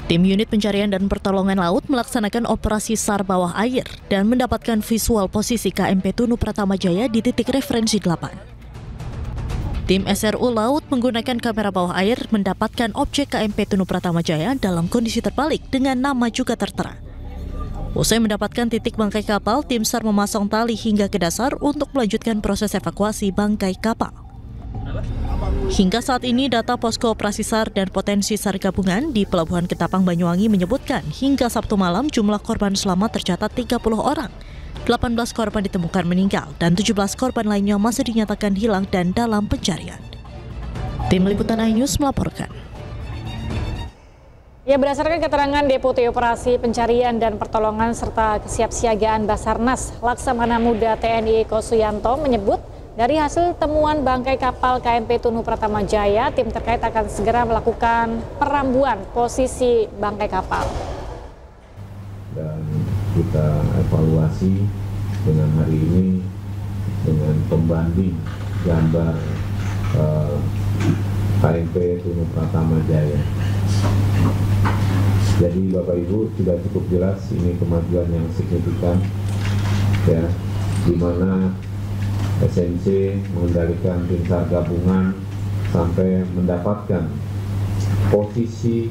Tim unit pencarian dan pertolongan laut melaksanakan operasi SAR bawah air dan mendapatkan visual posisi KMP Tunu Pratama Jaya di titik referensi 8. Tim SRU Laut menggunakan kamera bawah air mendapatkan objek KMP Tunu Pratama Jaya dalam kondisi terbalik dengan nama juga tertera. Usai mendapatkan titik bangkai kapal, tim SAR memasang tali hingga ke dasar untuk melanjutkan proses evakuasi bangkai kapal. Hingga saat ini data posko operasi SAR dan potensi SAR gabungan di Pelabuhan Ketapang Banyuwangi menyebutkan hingga Sabtu malam jumlah korban selamat tercatat 30 orang. 18 korban ditemukan meninggal dan 17 korban lainnya masih dinyatakan hilang dan dalam pencarian. Tim Liputan iNews melaporkan. Ya, berdasarkan keterangan Deputi Operasi Pencarian dan Pertolongan serta Kesiapsiagaan Basarnas, Laksamana Muda TNI Eko Suyanto menyebut dari hasil temuan bangkai kapal KMP Tunu Pratama Jaya, tim terkait akan segera melakukan perambuan posisi bangkai kapal. Dan kita evaluasi dengan hari ini dengan pembanding gambar KMP Tunu Pratama Jaya. Jadi Bapak Ibu sudah cukup jelas ini kemajuan yang signifikan, ya, di mana SNC mengendalikan tim SAR gabungan sampai mendapatkan posisi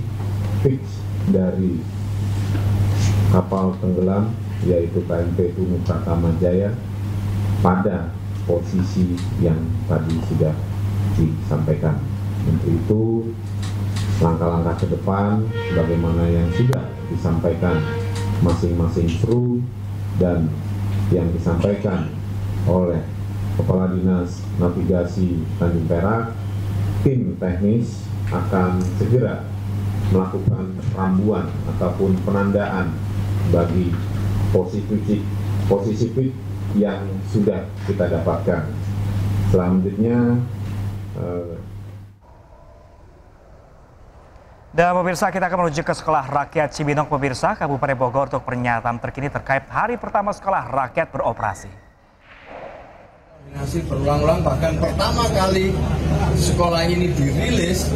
fix dari kapal tenggelam yaitu KMP Tunu Pratama Jaya pada posisi yang tadi sudah disampaikan. Untuk itu langkah-langkah ke depan bagaimana yang sudah disampaikan masing-masing kru dan yang disampaikan oleh Kepala Dinas Navigasi Tanjung Perak, tim teknis akan segera melakukan rambuan ataupun penandaan bagi posisi fit yang sudah kita dapatkan. Selanjutnya, dan pemirsa, kita akan menuju ke Sekolah Rakyat Cibinong, pemirsa, Kabupaten Bogor untuk pernyataan terkini terkait hari pertama Sekolah Rakyat beroperasi. Hasil berulang-ulang, bahkan pertama kali sekolah ini dirilis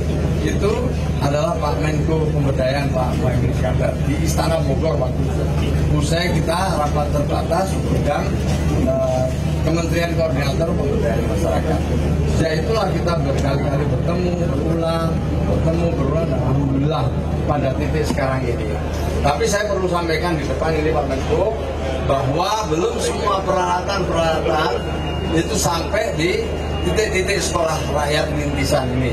itu adalah Pak Menko Pemberdayaan Pak Muhaimin Iskandar di Istana Bogor waktu itu. Usai kita rapat terbatas bidang Kementerian Koordinator Pemberdayaan Masyarakat. Sejak itulah kita berkali-kali bertemu, berulang, dan alhamdulillah pada titik sekarang ini. Tapi saya perlu sampaikan di depan ini Pak Menko bahwa belum semua peralatan itu sampai di titik-titik sekolah rakyat rintisan ini.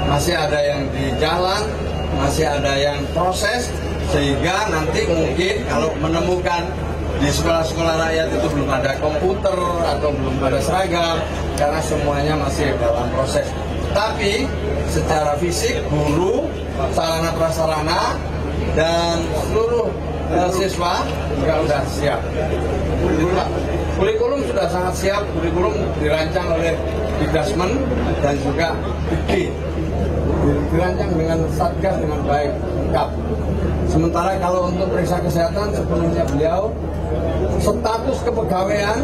Masih ada yang di jalan, masih ada yang proses, sehingga nanti mungkin kalau menemukan di sekolah-sekolah rakyat itu belum ada komputer atau belum ada seragam, karena semuanya masih dalam proses. Tapi secara fisik, guru, sarana prasarana, dan seluruh siswa juga sudah siap. Kurikulum sudah sangat siap, kurikulum dirancang oleh Dikdasmen dan juga Dikti. dirancang dengan satgas dengan baik, lengkap. Sementara kalau untuk periksa kesehatan sepenuhnya beliau, status kepegawaian,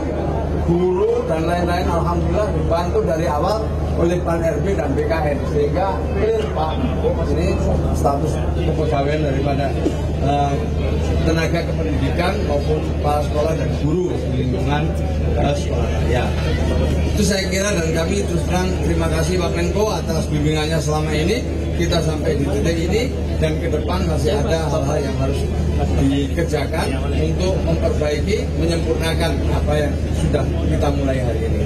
guru dan lain-lain alhamdulillah dibantu dari awal oleh Pan RB dan BKN sehingga clear Pak. Ini status kepegawaian daripada tenaga kependidikan maupun kepala sekolah dan guru di lingkungan sekolah raya. Itu saya kira, dan kami terus terang terima kasih Pak Menko atas bimbingannya selama ini. Kita sampai di titik ini dan ke depan masih ada hal-hal yang harus dikerjakan untuk memperbaiki, menyempurnakan apa yang sudah kita mulai hari ini.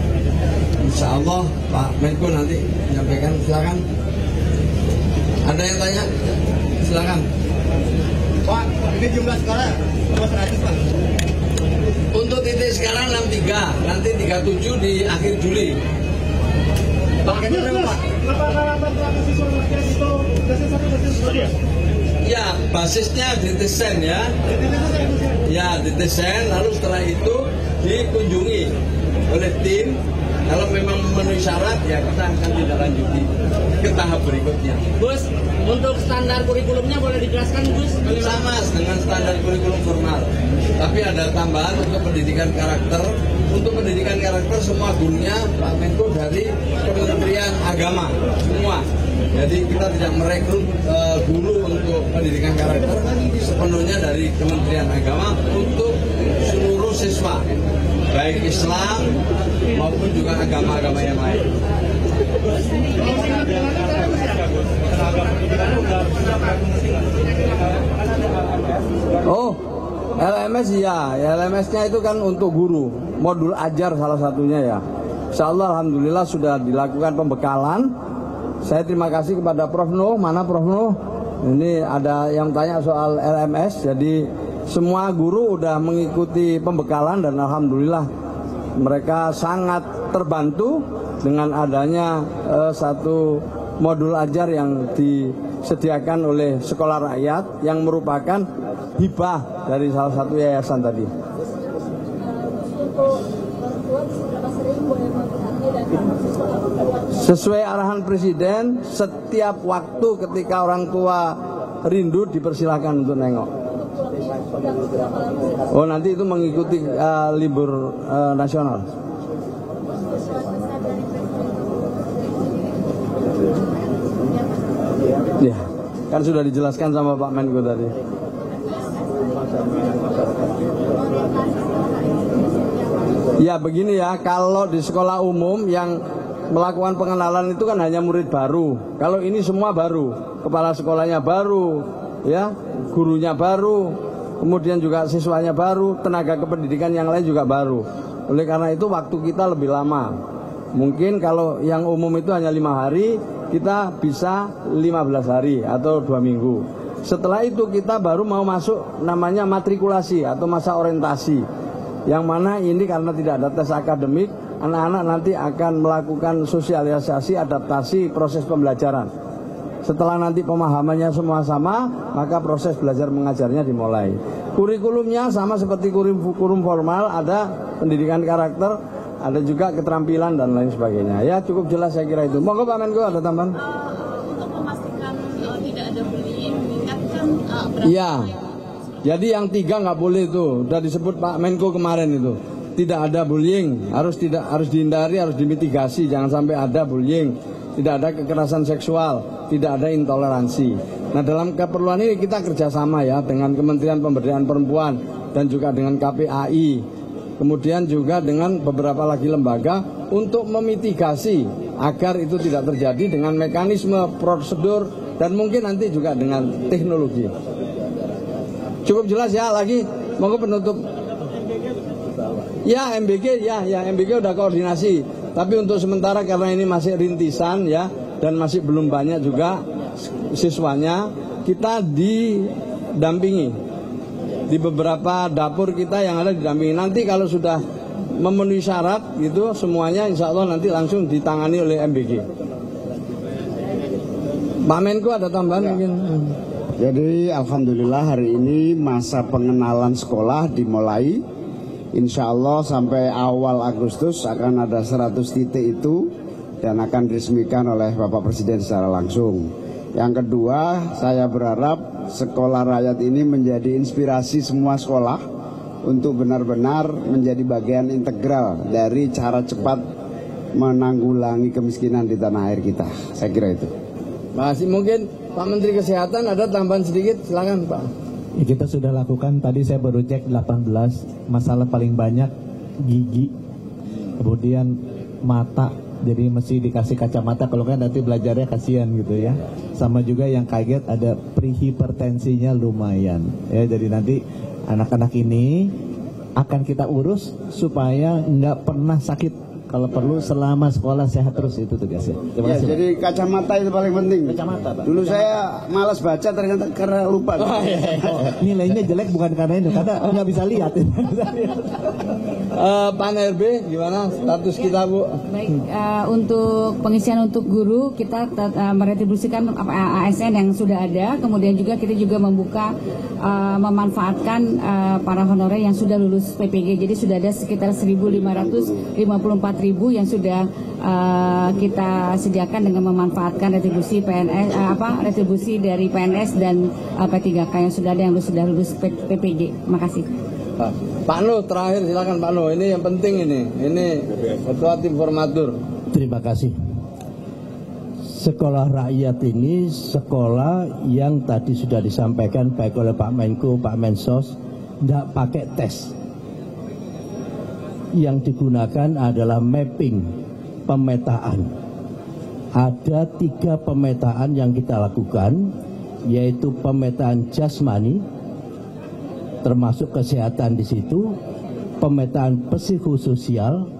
Insya Allah Pak Menko nanti menyampaikan, silakan. Ada yang tanya? Silakan. Pak, ini jumlah sekolah 100 Pak. Untuk titik sekarang 63, nanti 37 di akhir Juli. Pak, ya, basisnya didesain ya. Ya, didesain, lalu setelah itu dikunjungi oleh tim. Kalau memang memenuhi syarat, ya kita akan tindak lanjuti ke tahap berikutnya. Gus, untuk standar kurikulumnya boleh dijelaskan Gus? Sama dengan standar kurikulum formal. Tapi ada tambahan untuk pendidikan karakter. Untuk pendidikan karakter semua gurunya Pak Menko dari Kementerian Agama semua. Jadi kita tidak merekrut guru untuk pendidikan karakter, sepenuhnya dari Kementerian Agama untuk seluruh siswa, baik Islam maupun juga agama-agama yang lain. Oh, LMS ya, LMS-nya itu kan untuk guru, modul ajar salah satunya ya. Insya Allah alhamdulillah sudah dilakukan pembekalan. Saya terima kasih kepada Prof. Nuh. Mana Prof. Nuh? Ini ada yang tanya soal LMS. Jadi semua guru udah mengikuti pembekalan dan alhamdulillah mereka sangat terbantu dengan adanya satu modul ajar yang disediakan oleh Sekolah Rakyat yang merupakan hibah dari salah satu yayasan tadi. Sesuai arahan Presiden, setiap waktu ketika orang tua rindu dipersilakan untuk nengok. Oh, nanti itu mengikuti libur nasional. Ya, kan sudah dijelaskan sama Pak Menko tadi. Ya begini ya, kalau di sekolah umum yang melakukan pengenalan itu kan hanya murid baru. Kalau ini semua baru, kepala sekolahnya baru, ya, gurunya baru, kemudian juga siswanya baru, tenaga kependidikan yang lain juga baru. Oleh karena itu waktu kita lebih lama. Mungkin kalau yang umum itu hanya 5 hari, kita bisa 15 hari atau 2 minggu. Setelah itu kita baru mau masuk namanya matrikulasi atau masa orientasi. Yang mana ini karena tidak ada tes akademik, anak-anak nanti akan melakukan sosialisasi, adaptasi proses pembelajaran. Setelah nanti pemahamannya semua sama, maka proses belajar mengajarnya dimulai. Kurikulumnya sama seperti kurikulum formal, ada pendidikan karakter, ada juga keterampilan dan lain sebagainya. Ya cukup jelas saya kira itu. Monggo Pak Menko ada tambahan? Untuk memastikan tidak ada bullying, meningkatkan Iya. Jadi yang 3 nggak boleh itu, udah disebut Pak Menko kemarin itu. Tidak ada bullying, harus dihindari, harus dimitigasi, jangan sampai ada bullying. Tidak ada kekerasan seksual, tidak ada intoleransi. Nah dalam keperluan ini kita kerjasama ya dengan Kementerian Pemberdayaan Perempuan dan juga dengan KPAI, kemudian juga dengan beberapa lagi lembaga untuk memitigasi agar itu tidak terjadi dengan mekanisme, prosedur, dan mungkin nanti juga dengan teknologi. Cukup jelas ya, lagi monggo penutup. Ya MBG, ya MBG udah koordinasi. Tapi untuk sementara karena ini masih rintisan ya dan masih belum banyak juga siswanya, kita didampingi di beberapa dapur kita yang ada didampingi. Nanti kalau sudah memenuhi syarat gitu semuanya, insya Allah nanti langsung ditangani oleh MBG. Pak Menko ada tambahan mungkin? Jadi alhamdulillah hari ini masa pengenalan sekolah dimulai. Insya Allah sampai awal Agustus akan ada 100 titik itu dan akan diresmikan oleh Bapak Presiden secara langsung. Yang kedua, saya berharap sekolah rakyat ini menjadi inspirasi semua sekolah untuk benar-benar menjadi bagian integral dari cara cepat menanggulangi kemiskinan di tanah air kita. Saya kira itu. Masih mungkin Pak Menteri Kesehatan ada tambahan sedikit, silakan Pak. Ya, kita sudah lakukan, tadi saya baru cek 18, masalah paling banyak gigi, kemudian mata, jadi mesti dikasih kacamata, kalau kan nanti belajarnya kasihan gitu ya. Sama juga yang kaget ada prehipertensinya lumayan, ya jadi nanti anak-anak ini akan kita urus supaya nggak pernah sakit. Kalau perlu selama sekolah sehat terus, itu tugasnya. Ya, jadi kacamata itu paling penting. Kacamata, Pak. Dulu saya malas baca ternyata karena lupa. Nilainya jelek bukan karena itu, karena nggak bisa lihat. Pak NRB, gimana status kita, Bu? Baik, untuk pengisian untuk guru kita meretribusikan ASN yang sudah ada, kemudian juga kita juga membuka memanfaatkan para honorer yang sudah lulus PPG. Jadi sudah ada sekitar 1.554.000 yang sudah kita sediakan dengan memanfaatkan retribusi PNS, retribusi dari PNS dan P3K yang sudah ada yang sudah lulus PPG. Makasih. Pak Nuh, terakhir silakan Pak Nuh. Ini yang penting ini Ketua Tim Formatur. Terima kasih. Sekolah rakyat ini sekolah yang tadi sudah disampaikan baik oleh Pak Menko, Pak Mensos, tidak pakai tes. Yang digunakan adalah mapping, pemetaan. Ada 3 pemetaan yang kita lakukan, yaitu pemetaan jasmani, termasuk kesehatan di situ, pemetaan psikososial.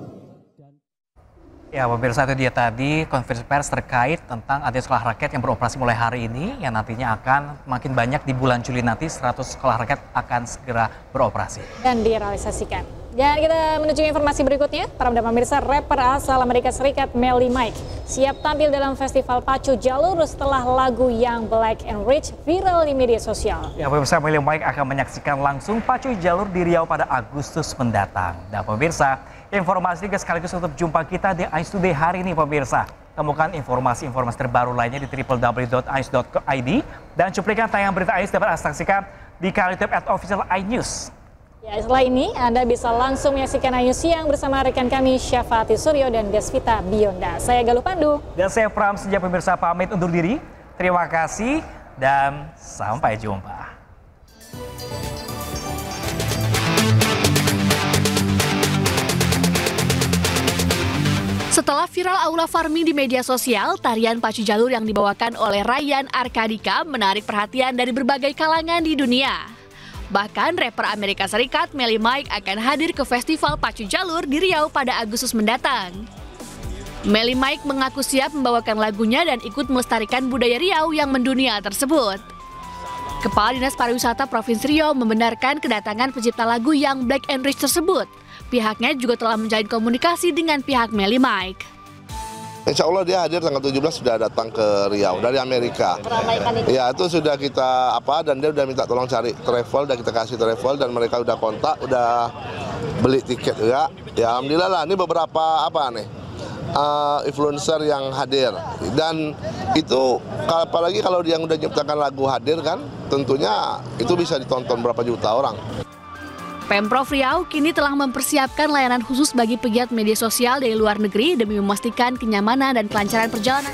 Ya, pemirsa, itu dia tadi konferensi pers terkait tentang adanya sekolah rakyat yang beroperasi mulai hari ini, yang nantinya akan makin banyak di bulan Juli nanti 100 sekolah rakyat akan segera beroperasi. Dan direalisasikan. Dan kita menuju informasi berikutnya. Para pemirsa, rapper asal Amerika Serikat Melly Mike siap tampil dalam festival Pacu Jalur setelah lagu yang Black and Rich viral di media sosial. Ya, pemirsa, Melly Mike akan menyaksikan langsung Pacu Jalur di Riau pada Agustus mendatang. Dan pemirsa, informasi sekaligus untuk jumpa kita di Ais Today hari ini, pemirsa. Temukan informasi-informasi terbaru lainnya di www.ais.id dan cuplikan tayangan berita Ais dapat Anda saksikan di kanal YouTube @official iNews. Ya, setelah ini Anda bisa langsung menyaksikan iNews Siang bersama rekan kami Syafati Suryo dan Desvita Bionda. Saya Galuh Pandu. Dan saya Pram Senja, pemirsa pamit undur diri. Terima kasih dan sampai jumpa. Setelah viral aula farming di media sosial, tarian Pacu Jalur yang dibawakan oleh Ryan Arkadika menarik perhatian dari berbagai kalangan di dunia. Bahkan rapper Amerika Serikat Melly Mike akan hadir ke festival Pacu Jalur di Riau pada Agustus mendatang. Melly Mike mengaku siap membawakan lagunya dan ikut melestarikan budaya Riau yang mendunia tersebut. Kepala Dinas Pariwisata Provinsi Riau membenarkan kedatangan pencipta lagu yang Black and Rich tersebut. Pihaknya juga telah menjalin komunikasi dengan pihak Melly Mike. Insya Allah dia hadir tanggal 17 sudah datang ke Riau dari Amerika. Ya, itu sudah kita dan dia udah minta tolong cari travel, udah kita kasih travel dan mereka udah kontak, udah beli tiket juga. Ya, alhamdulillah lah, ini beberapa influencer yang hadir dan itu apalagi kalau dia udah nyiptakan lagu hadir kan, tentunya itu bisa ditonton berapa juta orang. Pemprov Riau kini telah mempersiapkan layanan khusus bagi pegiat media sosial dari luar negeri demi memastikan kenyamanan dan kelancaran perjalanan.